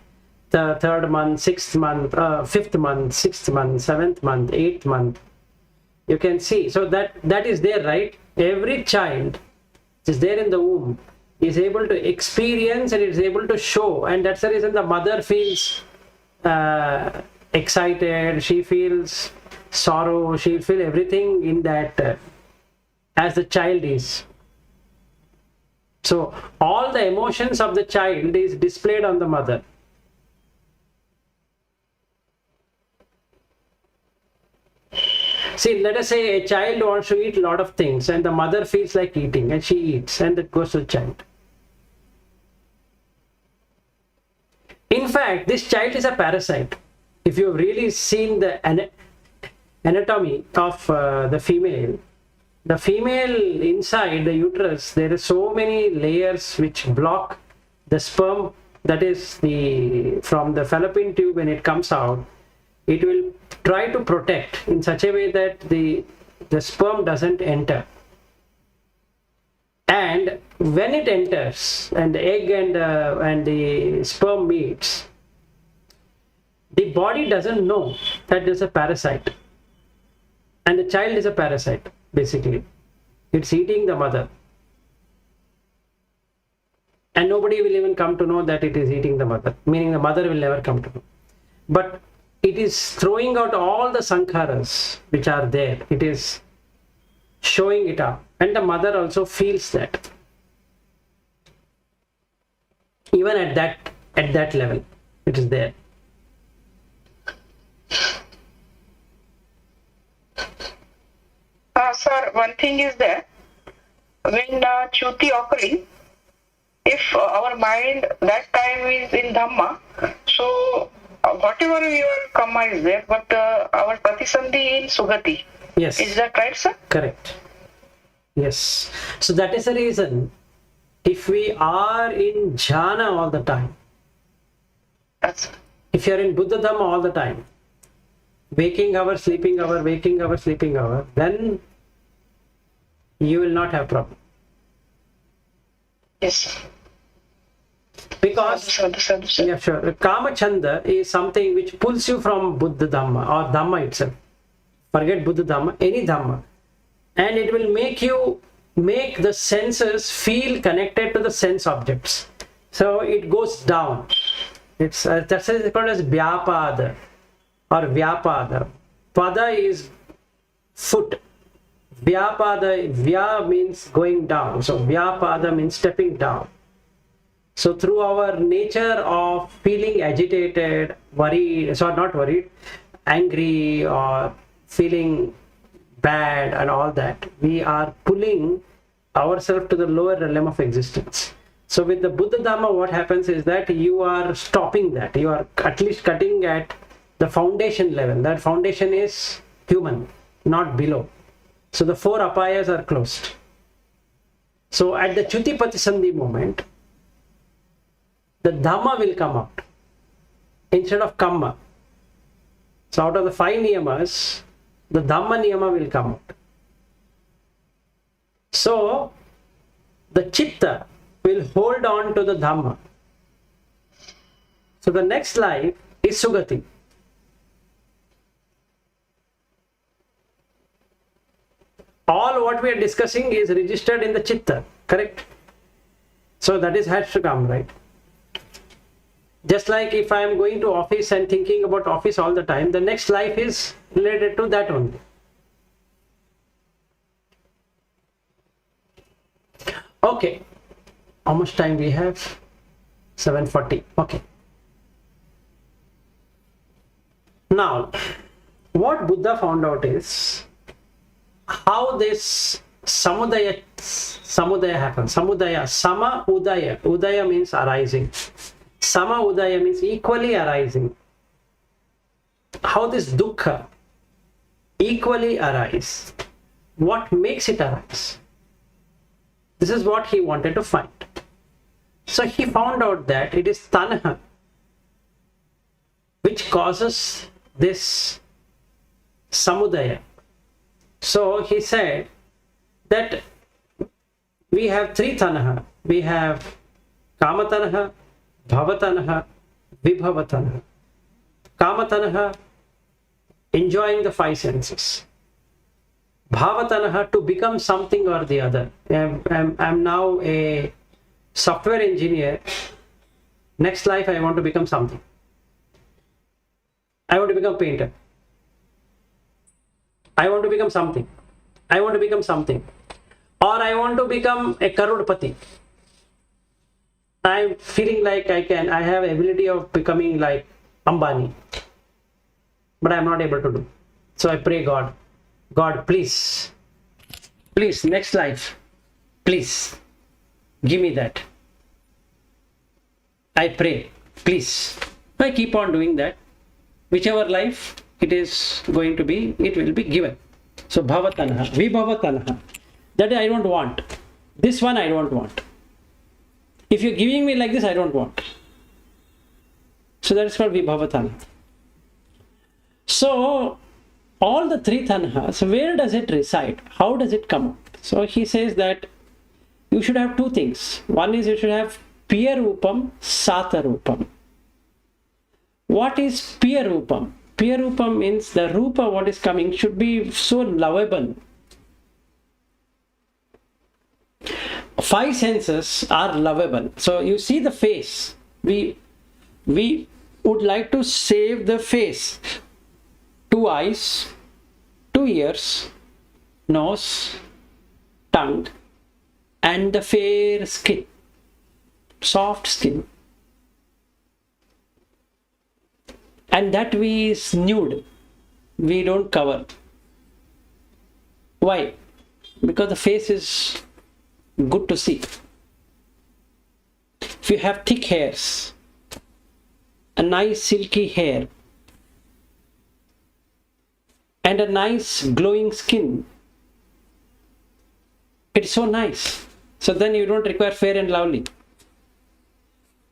The 3rd month, 6th month, 5th month, 6th month, 7th month, 8th month. You can see. So that is there, right? Every child is there in the womb, is able to experience and is able to show, and that's the reason the mother feels excited, she feels sorrow, she feels everything in that as the child is. So all the emotions of the child is displayed on the mother. See, let us say a child wants to eat a lot of things and the mother feels like eating and she eats and it goes to the child. In fact, this child is a parasite. If you've really seen the anatomy of the female inside the uterus, there are so many layers which block the sperm, that is from the fallopian tube. When it comes out, it will try to protect in such a way that the sperm doesn't enter. And when it enters and the egg and the sperm meets, the body doesn't know that there's a parasite, and the child is a parasite. Basically, it's eating the mother, and nobody will even come to know that it is eating the mother, meaning the mother will never come to know. But it is throwing out all the sankharas which are there. It is showing it up, and the mother also feels that. Even at that level, it is there. Sir, one thing is that when Chuti occurring, if our mind that time is in Dhamma, so whatever your karma is there, but our Pratisandhi in Sugati. Yes. Is that right, sir? Correct. Yes. So that is the reason, if we are in jhana all the time, That's if you are in Buddha Dhamma all the time, waking hour, sleeping hour, waking hour, sleeping hour, then you will not have problem. yes. Because Sadhu. yeah, sure. Kama Chanda is something which pulls you from Buddha Dhamma or Dhamma itself. Forget Buddha Dhamma, any Dhamma. And it will make the senses feel connected to the sense objects. So it goes down. That's called as Vyapada or Vyapada. Pada is foot. Vyapada, Vya means going down. So Vyapada means stepping down. So through our nature of feeling agitated, worried, so not worried, angry or feeling bad and all that, we are pulling ourselves to the lower realm of existence. So with the Buddha Dhamma, what happens is that you are stopping that. You are at least cutting at the foundation level. That foundation is human, not below. So the four apayas are closed. So at the Chuti Pratisandhi moment, the Dhamma will come out instead of Kamma. So out of the 5 niyamas, the Dhamma niyama will come out. So the Chitta will hold on to the Dhamma. So the next life is Sugati. All what we are discussing is registered in the Chitta, correct? So that is has to come, right? Just like if I am going to office and thinking about office all the time, the next life is related to that only. Okay. How much time we have? 7:40. Okay. Now, what Buddha found out is how this samudaya happens. Samudaya, sama udaya. Udaya means arising. Sama udaya means equally arising. How this dukkha equally arise. What makes it arise? This is what he wanted to find. So he found out that it is tanha which causes this samudaya. So he said that we have 3 tanha. We have kamatanha, bhavatanha, vibhavatanha. Kamatanha, enjoying the 5 senses. Bhavatanha, to become something or the other. I'm now a software engineer. Next life I want to become something. I want to become painter. I want to become something. I want to become something. Or I want to become a Karodpati. I'm feeling like I have ability of becoming like Ambani. But I'm not able to do. So I pray God, God, please, please, next life, please, give me that. I pray, please. I keep on doing that. Whichever life it is going to be, it will be given. So bhavatanha, vibhavatanha. That I don't want. This one I don't want. If you're giving me like this, I don't want. So that is called vibhavatanha. So all the three tanhas, where does it reside? How does it come out? So he says that you should have two things. One is you should have piya rupam, sata rupam. What is piya rupam? Piya rupam means the rupa, what is coming, should be so lovable. Five senses are lovable. So you see the face. We would like to save the face. Two eyes, two ears, nose, tongue, and the fair skin, soft skin. And that we is nude. We don't cover. Why? Because the face is good to see. If you have thick hairs, a nice silky hair, and a nice glowing skin, it's so nice. So then you don't require fair and lovely.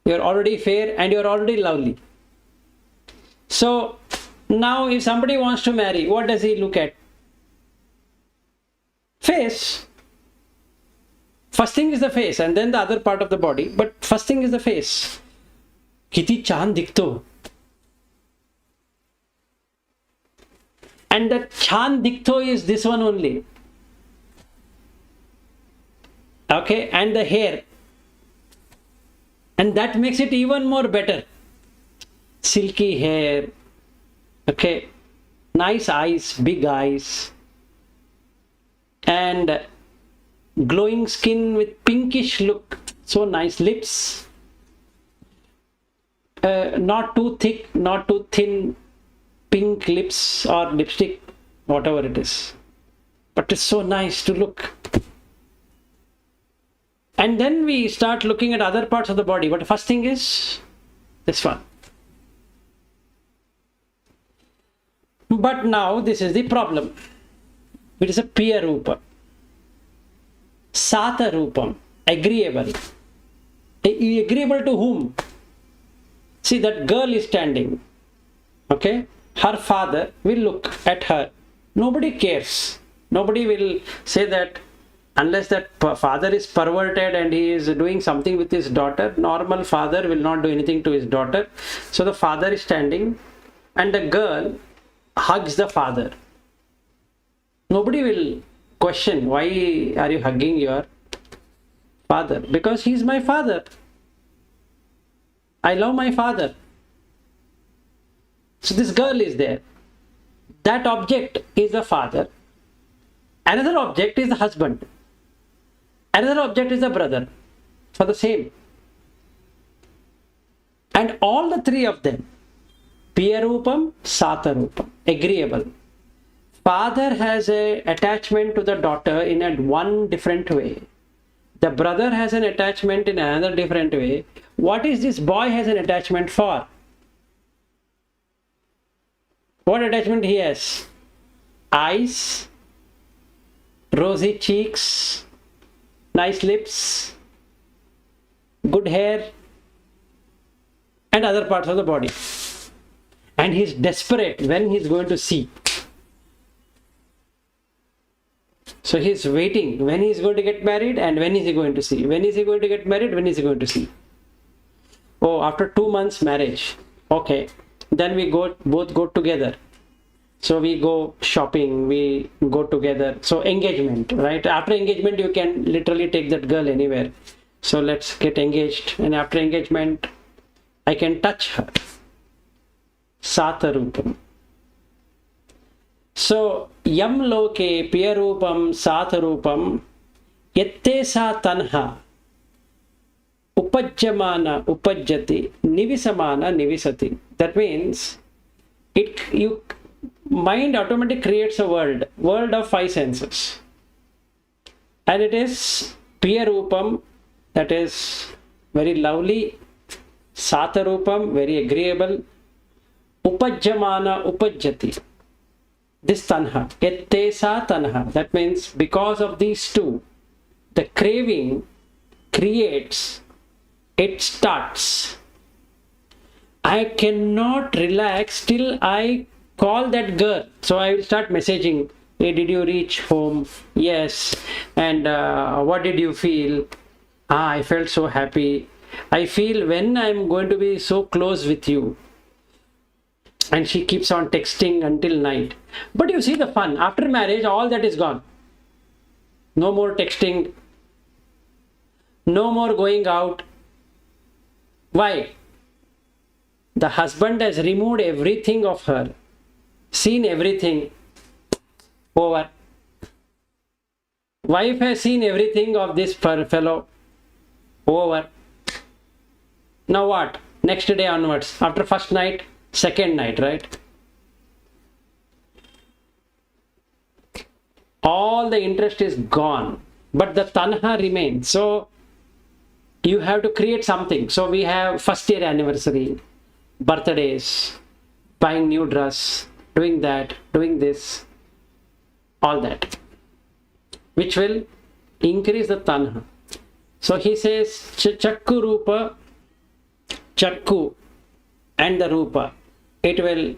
You're already fair and you're already lovely. So now if somebody wants to marry, what does he look at? Face. First thing is the face and then the other part of the body. But first thing is the face. Kiti chan dikto. And that chan dikto is this one only. Okay, and the hair. And that makes it even more better. Silky hair. Okay, nice eyes, big eyes. And glowing skin with pinkish look. So nice lips. Not too thick, not too thin. Pink lips or lipstick, whatever it is. But it's so nice to look. And then we start looking at other parts of the body. But the first thing is this one. But now this is the problem. It is a piya rupa. Sata rupam. Agreeable. Agreeable to whom? See, that girl is standing. Okay? Her father will look at her. Nobody cares. Nobody will say that unless that father is perverted and he is doing something with his daughter, normal father will not do anything to his daughter. So the father is standing and the girl hugs the father. Nobody will question, why are you hugging your father? Because he is my father. I love my father. So this girl is there. That object is the father. Another object is the husband. Another object is the brother. For the same. And all the three of them, piya rupam, sata rupam, agreeable. Father has a attachment to the daughter in a one different way. The brother has an attachment in another different way. What is this boy has an attachment for? What attachment he has? Eyes, rosy cheeks, nice lips, good hair, and other parts of the body. And he's desperate when he's going to see. So he's waiting when he's going to get married and when is he going to see. When is he going to get married? When is he going to see? Oh, after 2 months marriage. Okay. Then we both go together. So we go shopping, we go together. So engagement, right? After engagement, you can literally take that girl anywhere. So let's get engaged. And after engagement, I can touch her. Sata rupam. So yam loke piya rupam sata rupam yatte sa tanha upajjamana upajjati nivisamana nivisati. That means mind automatically creates a world of five senses. And it is Piya Rupam, that is very lovely, Sata Rupam, very agreeable, Upajjamana Upajjati, this Tanha, Ettesa Tanha, that means because of these two, the craving creates, it starts. I cannot relax till I call that girl. So I will start messaging, hey, did you reach home? Yes. And what did you feel? I felt so happy. I feel when I'm going to be so close with you. And she keeps on texting until night. But you see the fun. After marriage, all that is gone. No more texting. No more going out. Why? The husband has removed everything of her. Seen everything. Over. Wife has seen everything of this fellow. Over. Now what? Next day onwards. After first night, second night, right? All the interest is gone. But the tanha remains. So you have to create something. So we have first year anniversary, birthdays, buying new dress, doing that, doing this, all that, which will increase the tanha. So he says chakku rupa, chakku and the rupa, it will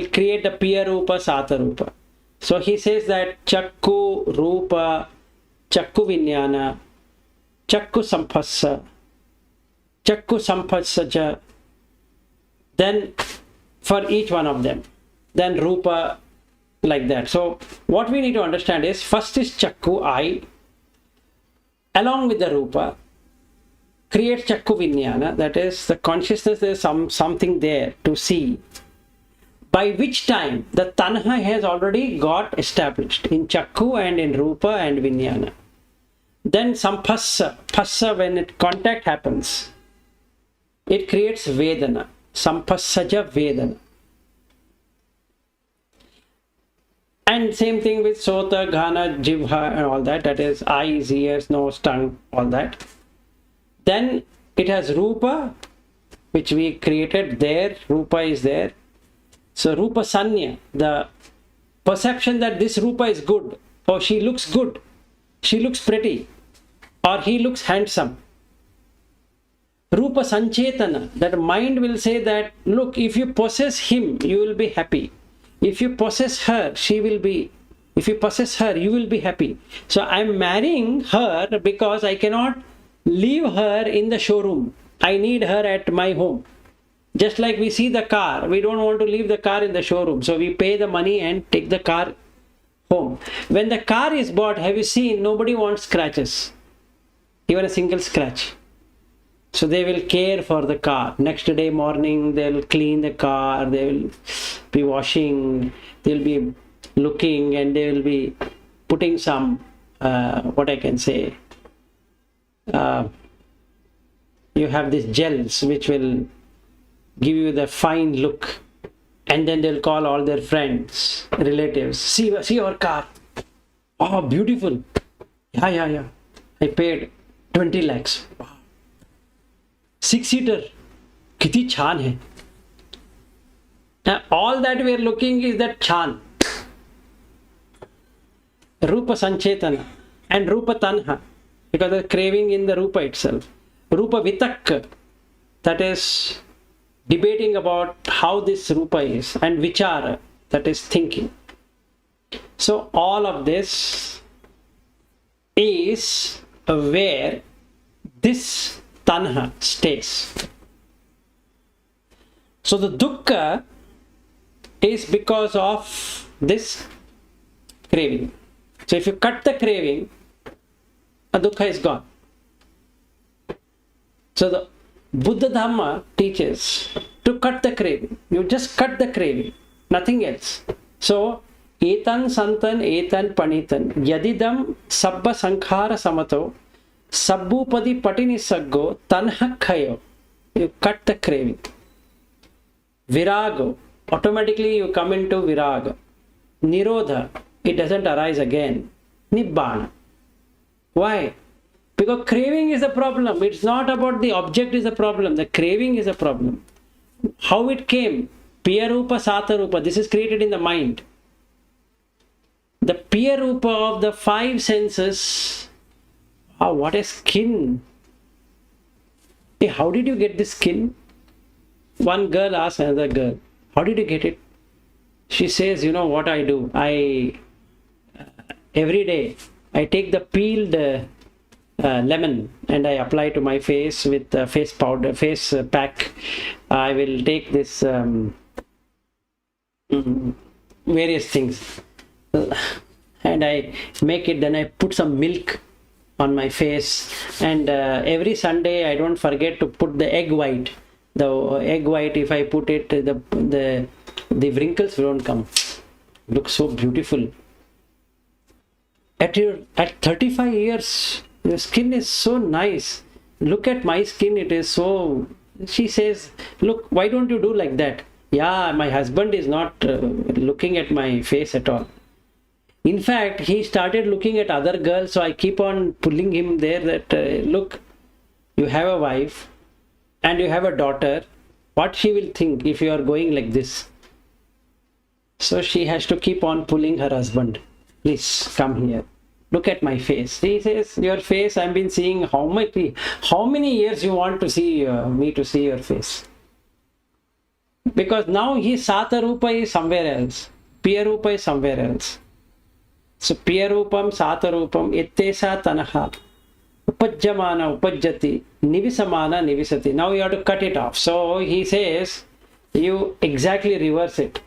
create the piya rupa, sata rupa. So he says that chakku rupa, chakku vinyana, chakku sampassa, chakku sampassaja, then for each one of them, then rupa, like that. So what we need to understand is, first is chakku, eye, along with the rupa creates chakku vinyana, that is the consciousness, there is something there to see, by which time the tanha has already got established in chakku and in rupa and vinyana. Then sampassa, passa, when it contact happens, it creates vedana, sampassaja vedana. And same thing with sota, ghana, jivha and all that, that is eyes, ears, nose, tongue, all that. Then it has rupa, which we created there, rupa is there. So rupa sanya, the perception that this rupa is good, or she looks good, she looks pretty, or he looks handsome. Rupa sanchetana, that mind will say that, look, if you possess him, you will be happy. If you possess her, she will be, if you possess her, you will be happy. So I'm marrying her because I cannot leave her in the showroom. I need her at my home. Just like we see the car, we don't want to leave the car in the showroom. So we pay the money and take the car home. When the car is bought, have you seen, nobody wants scratches, even a single scratch. So they will care for the car. Next day morning, they'll clean the car, they will be washing, they'll be looking, and they will be putting some, what I can say, you have these gels which will give you the fine look, and then they'll call all their friends, relatives, see our car, oh beautiful, yeah, I paid 20 lakhs, wow. 6-seater, kiti chan hai. Now, all that we are looking is that chan, rupa sanchetana and rupa tanha, because the craving in the rupa itself. Rupa vitakka, that is debating about how this rupa is, and vichara, that is thinking. So all of this is where this tanha stays. So the dukkha is because of this craving. So if you cut the craving, a dukkha is gone. So the Buddha Dhamma teaches to cut the craving. You just cut the craving, nothing else. So etan santan etan panitan yadidam sabba sankhara samato sabbupadi patini saggo tanha khayo. You cut the craving. Virago, automatically you come into viraga. Nirodha, it doesn't arise again. Nibbana. Why? Because craving is the problem. It's not about the object is the problem. The craving is a problem. How it came? Piyarupa, Satarupa. This is created in the mind. The Piyarupa of the five senses. Oh, what a skin. Hey, how did you get this skin? One girl asks another girl, how did you get it? She says, you know what I do? Every day I take the peeled lemon and I apply to my face with face powder, face pack. I will take this various things and I make it. Then I put some milk on my face, and every Sunday I don't forget to put the egg white. The egg white, if I put it, the wrinkles don't come. Looks so beautiful. At 35 years, your skin is so nice. Look at my skin, it is so. She says, look, why don't you do like that? Yeah, my husband is not looking at my face at all. In fact, he started looking at other girls, so I keep on pulling him there that, look, you have a wife and you have a daughter. What she will think if you are going like this? So she has to keep on pulling her husband. Please come here. Look at my face. He says, your face, I've been seeing how many years you want to see me to see your face? Because now his Satarupa is somewhere else. Piyarupa is somewhere else. So Piyarupam, Satarupam, Ettesa Tanaha, Upajjamana, Upajjati, Nivisamana, Nivisati. Now you have to cut it off. So he says, you exactly reverse it.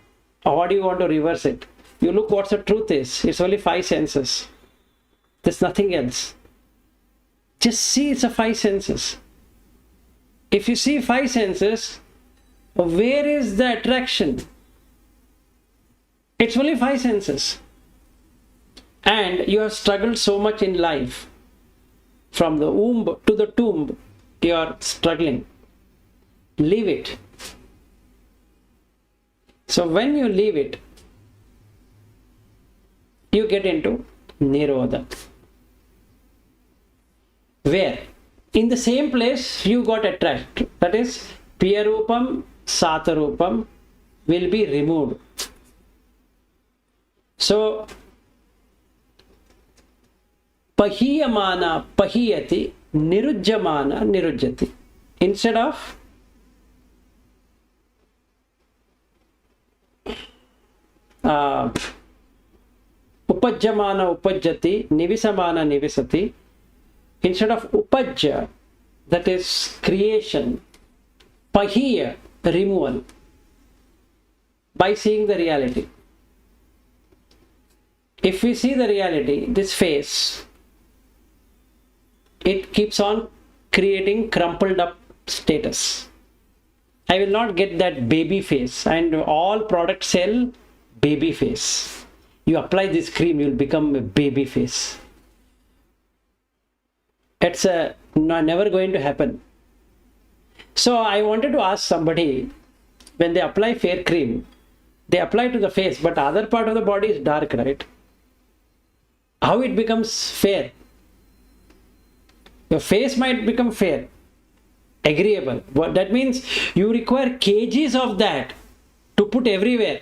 Or what do you want to reverse it? You look what the truth is. It's only five senses. There's nothing else. Just see it's a five senses. If you see five senses, where is the attraction? It's only five senses. And you have struggled so much in life. From the womb to the tomb, you are struggling. Leave it. So when you leave it, you get into Nirodha. Where? In the same place you got attracted. That is, Piyarupam, Satarupam will be removed. So, Pahiyamana, Pahiyati, Nirujjamana, Nirujjati. Instead of Upajjamana, Upajjati, Nivisamana, Nivisati, instead of Upajja, that is creation, Pahiya, removal, by seeing the reality. If we see the reality, this face, it keeps on creating crumpled up status. I will not get that baby face, and all products sell baby face. You apply this cream, you will become a baby face. It's never going to happen. So I wanted to ask somebody, when they apply fair cream, they apply to the face, but other part of the body is dark, right? How it becomes fair? Your face might become fair, agreeable. But that means you require kgs of that to put everywhere.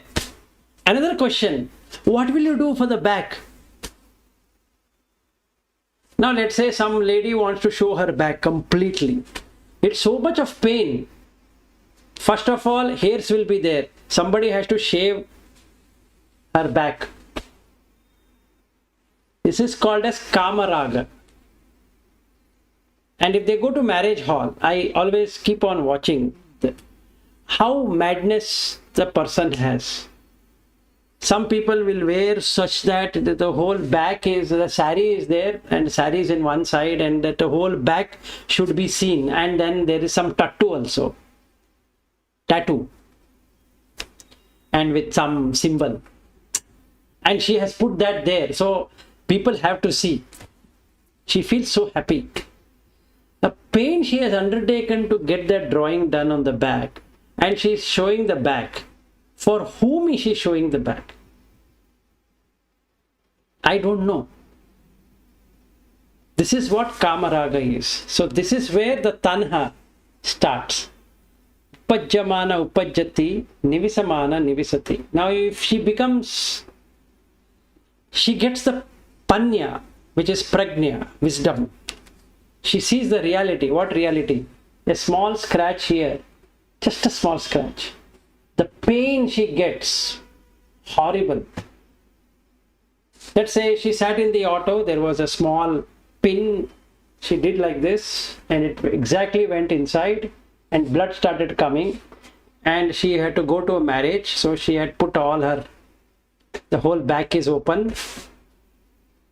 Another question, what will you do for the back? Now let's say some lady wants to show her back completely. It's so much of pain. First of all, hairs will be there. Somebody has to shave her back. This is called as Kamaraga. And if they go to marriage hall, I always keep on watching how madness the person has. Some people will wear such that the whole back is, the sari is there and sari is in one side and that the whole back should be seen. And then there is some tattoo also. Tattoo. And with some symbol. And she has put that there. So people have to see. She feels so happy. The pain she has undertaken to get that drawing done on the back. And she is showing the back. For whom is she showing the back? I don't know. This is what Kamaraga is. So this is where the Tanha starts. Upajjamana upajjati, nivisamana nivisati. Now if she gets the panya, which is prajna, wisdom. She sees the reality. What reality? A small scratch here, just a small scratch. The pain she gets, horrible. Let's say she sat in the auto, there was a small pin, she did like this and it exactly went inside and blood started coming and she had to go to a marriage, so she had put the whole back is open.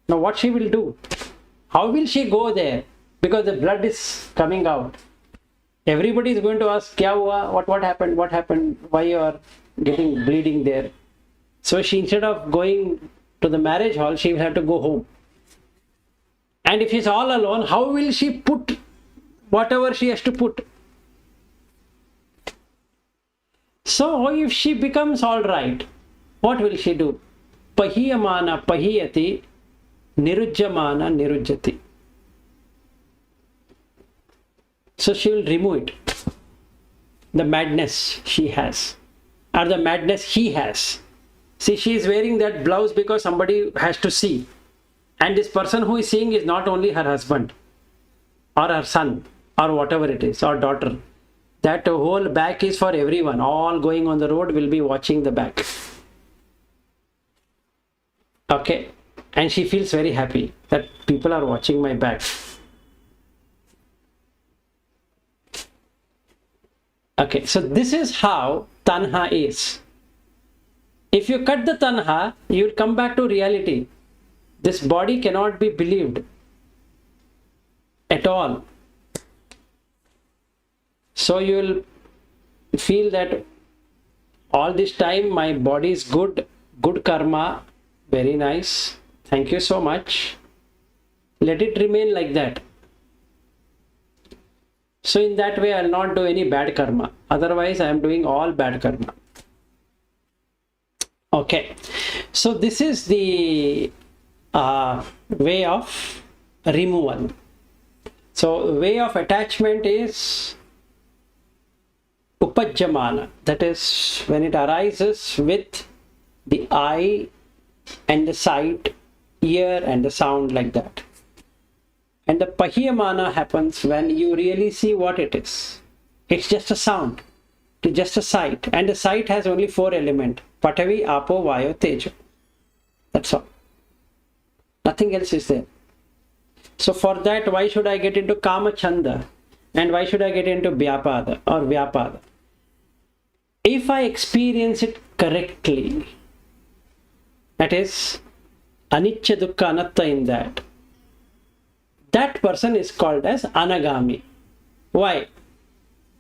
Now what she will do? How will she go there? Because the blood is coming out. Everybody is going to ask, Kya hua? What happened? What happened? Why you are getting bleeding there? So she, instead of going to the marriage hall, she will have to go home. And if she's all alone, how will she put whatever she has to put? So if she becomes all right, what will she do? Pahiyamana pahiyati, nirujjamana nirujjati. So she will remove it. The madness she has, or the madness he has. See, she is wearing that blouse because somebody has to see. And this person who is seeing is not only her husband, or her son, or whatever it is, or daughter. That whole back is for everyone. All going on the road will be watching the back. Okay. And she feels very happy that people are watching my back. Okay, so this is how Tanha is. If you cut the Tanha, you will come back to reality. This body cannot be believed at all. So you will feel that all this time my body is good karma, very nice. Thank you so much. Let it remain like that. So in that way, I will not do any bad karma. Otherwise, I am doing all bad karma. Okay. So this is the way of removal. So way of attachment is upajjamana. That is when it arises with the eye and the sight, ear and the sound, like that. And the pahiyamana happens when you really see what it is. It's just a sound, it's just a sight. And the sight has only 4 elements. Patavi, Apo, Vayo, Tejo. That's all. Nothing else is there. So for that, why should I get into Kama Chanda? And why should I get into Vyapada or Vyapada? If I experience it correctly, that is Anicca Dukkha Anatta in that person is called as Anagami. Why?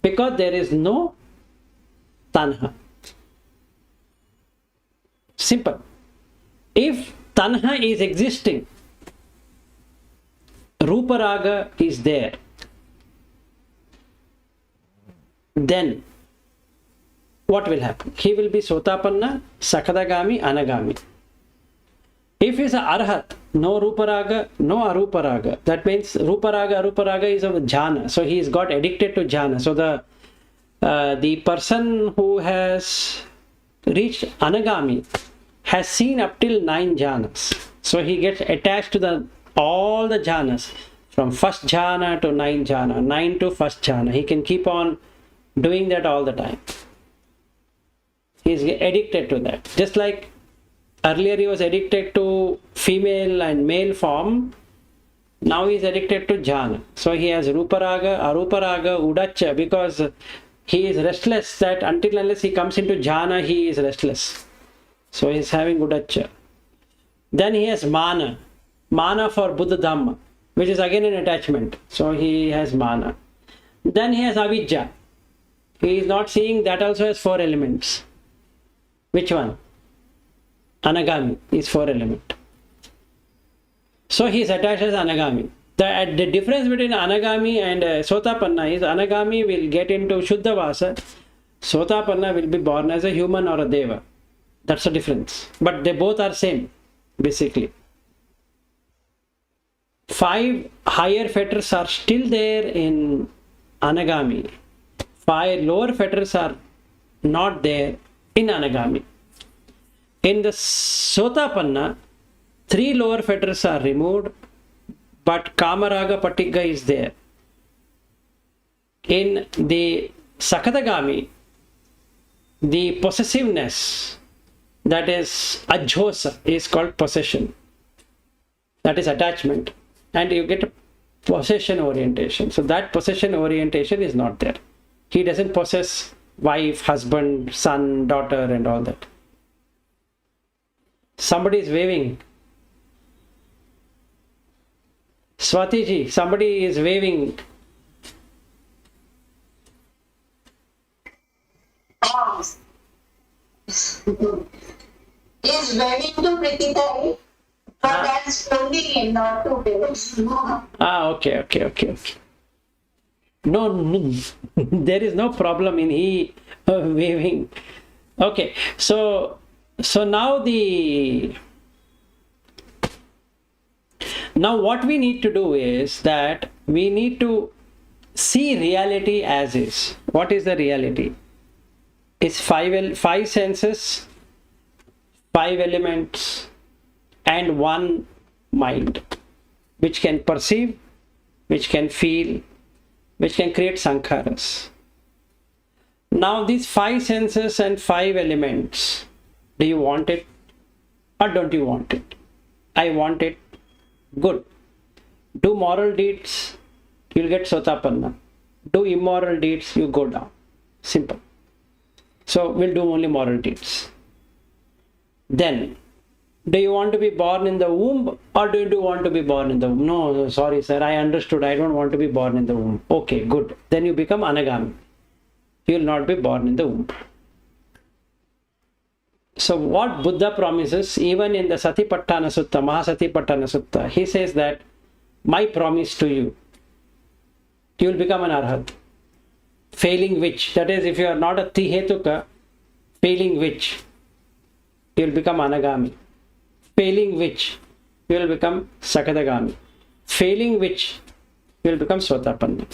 Because there is no Tanha. Simple. If Tanha is existing, Rupa Raga is there, then what will happen? He will be Sotapanna, Sakadagami, Anagami. If he is an Arhat, no Rupa Raga, no Arupa Raga. That means Rupa Raga, Arupa Raga is of jhana. So he is got addicted to jhana. So the person who has reached Anagami has seen up till 9 jhanas. So he gets attached to all the jhanas, from first jhana to 9 jhana, 9 to first jhana. He can keep on doing that all the time. He is addicted to that. Just like earlier he was addicted to female and male form, now he is addicted to jhana. So he has Rupa Raga, Arupa Raga, Udacha, because he is restless, that until unless he comes into jhana, he is restless. So he is having Udacha. Then he has Mana. Mana for Buddha Dhamma, which is again an attachment. So he has Mana. Then he has Avidya. He is not seeing that also has 4 elements. Which one? Anagami is 4 element. So he is attached as Anagami. The difference between Anagami and Sotapanna is Anagami will get into Shuddha Vasa Sotapanna will be born as a human or a deva. That's the difference. But they both are same, basically. 5 higher fetters are still there in Anagami. 5 lower fetters are not there in Anagami. In the Sotapanna, 3 lower fetters are removed, but Kamaraga Patigga is there. In the Sakadagami, the possessiveness, that is ajhosa, is called possession. That is attachment. And you get a possession orientation. So that possession orientation is not there. He doesn't possess wife, husband, son, daughter, and all that. Somebody is waving. Swati ji, somebody is waving. Is waving to Pritika, but that's only not 2 days. Okay. No, there is no problem in he waving. Okay, so now what we need to do is that we need to see reality as is. What is the reality? It's 5 senses, 5 elements, and 1 mind, which can perceive, which can feel, which can create sankharas. Now these 5 senses and 5 elements, do you want it or don't you want it? I want it. Good. Do moral deeds, you'll get Sotapanna. Do immoral deeds, you go down. Simple. So we'll do only moral deeds. Then, do you want to be born in the womb or do you want to be born in the womb? No, sorry sir, I understood. I don't want to be born in the womb. Okay, good. Then you become Anagami. You will not be born in the womb. So what Buddha promises, even in the Satipatthana Sutta, Mahasatipatthana Sutta, he says that my promise to you, you will become an Arhat. Failing which, that is, if you are not a Tihetuka, failing which, you will become Anagami. Failing which, you will become Sakadagami. Failing which, you will become Sotapanna.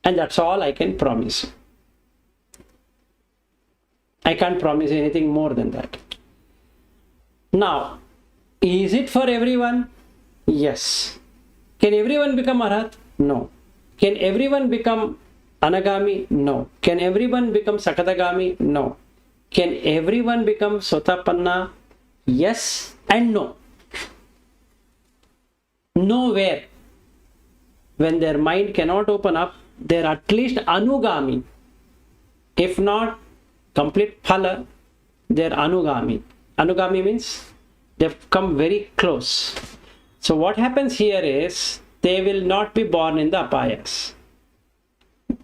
And that's all I can promise. I can't promise anything more than that. Now, is it for everyone? Yes. Can everyone become Arhat? No. Can everyone become Anagami? No. Can everyone become Sakadagami? No. Can everyone become Sotapanna? Yes and no. Nowhere. When their mind cannot open up, they're at least Anugami. If not complete Phala, they're Anugami. Anugami means they've come very close. So what happens here is, they will not be born in the Apayas.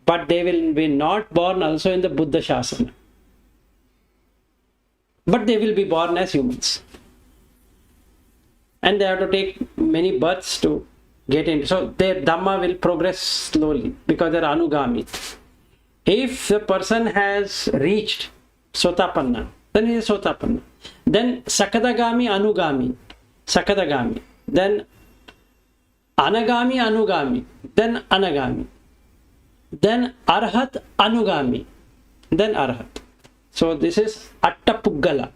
But they will be not born also in the Buddha Shasana. But they will be born as humans. And they have to take many births to get into. So their Dhamma will progress slowly because they're Anugami. If the person has reached Sotapanna, then he is Sotapanna. Then Sakadagami, Anugami. Sakadagami. Then Anagami, Anugami. Then Anagami. Then Arhat, Anugami. Then Arhat. So this is Attapuggala.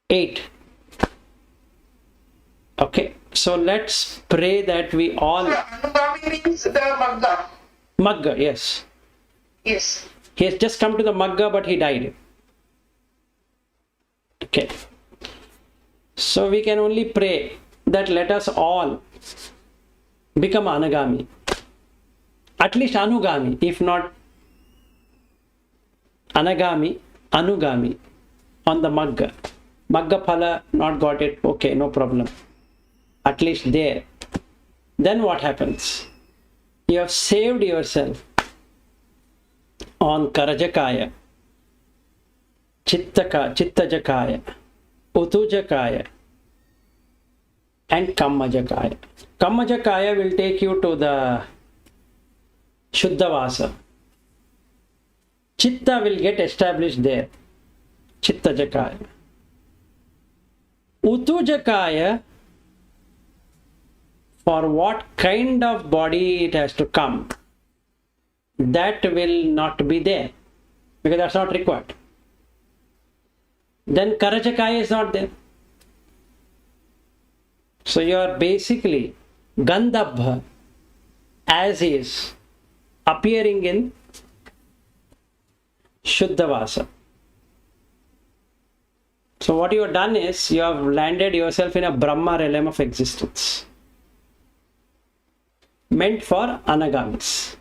8. Okay. So let's pray that we all... Anugami means the Magga. Magga, yes. Yes. He has just come to the Magga, but he died. Okay. So we can only pray that let us all become Anagami. At least Anugami, if not Anagami, Anugami on the Magga. Magga Phala, not got it. Okay, no problem. At least there. Then what happens? You have saved yourself on Karajakaya, Chittajakaya, Utujakaya, and Kammajakaya. Kammajakaya will take you to the Shuddhavasa. Chitta will get established there. Chitta Jakaya. Utu Jakaya, for what kind of body it has to come, that will not be there, because that's not required. Then Karajakaya is not there. So you are basically Gandhabha as is appearing in Shuddhavasa. So what you have done is you have landed yourself in a Brahma realm of existence, meant for Anagamis.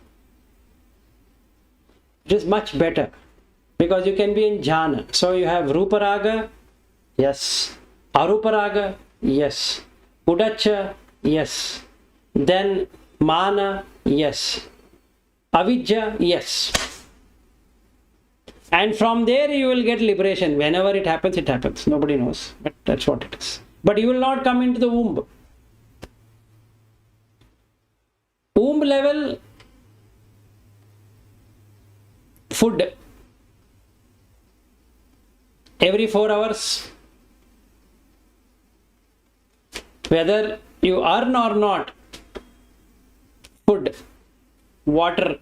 It is much better because you can be in Jhana. So you have Ruparaga, yes. Aruparaga, yes. Udacha, yes. Then Mana, yes. Avidya, yes. And from there you will get liberation. Whenever it happens, it happens. Nobody knows, but that's what it is. But you will not come into the womb. Womb level, food. Every 4 hours. Whether you earn or not, food, water,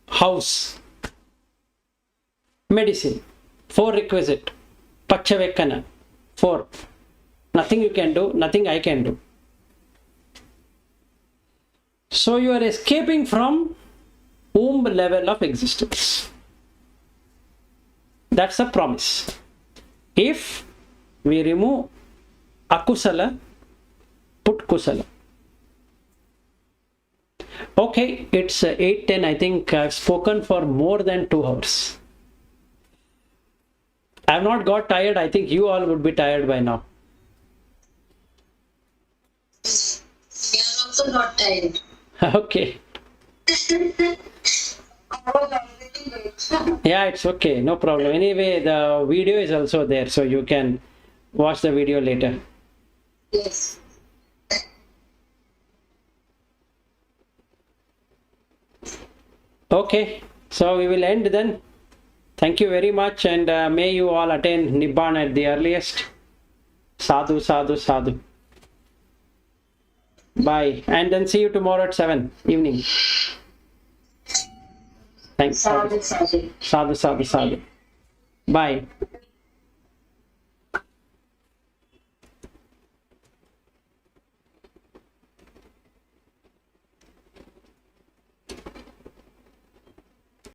house, medicine, 4 requisite, Pachavekana, 4. Nothing you can do, nothing I can do. So you are escaping from womb level of existence. That's a promise. If we remove Akusala, put Kusala. Okay, it's 8:10. I think I've spoken for more than 2 hours. I've not got tired. I think you all would be tired by now. We are also not tired. Okay. Yeah, it's okay. No problem. Anyway, the video is also there, so you can watch the video later. Yes. Okay, so we will end then. Thank you very much, and may you all attain Nibbana at the earliest. Sadhu, sadhu, sadhu. Bye, and then see you tomorrow at 7 evening. Thanks. Sadhu, sadhu. Sadhu, sadhu, sadhu. Bye.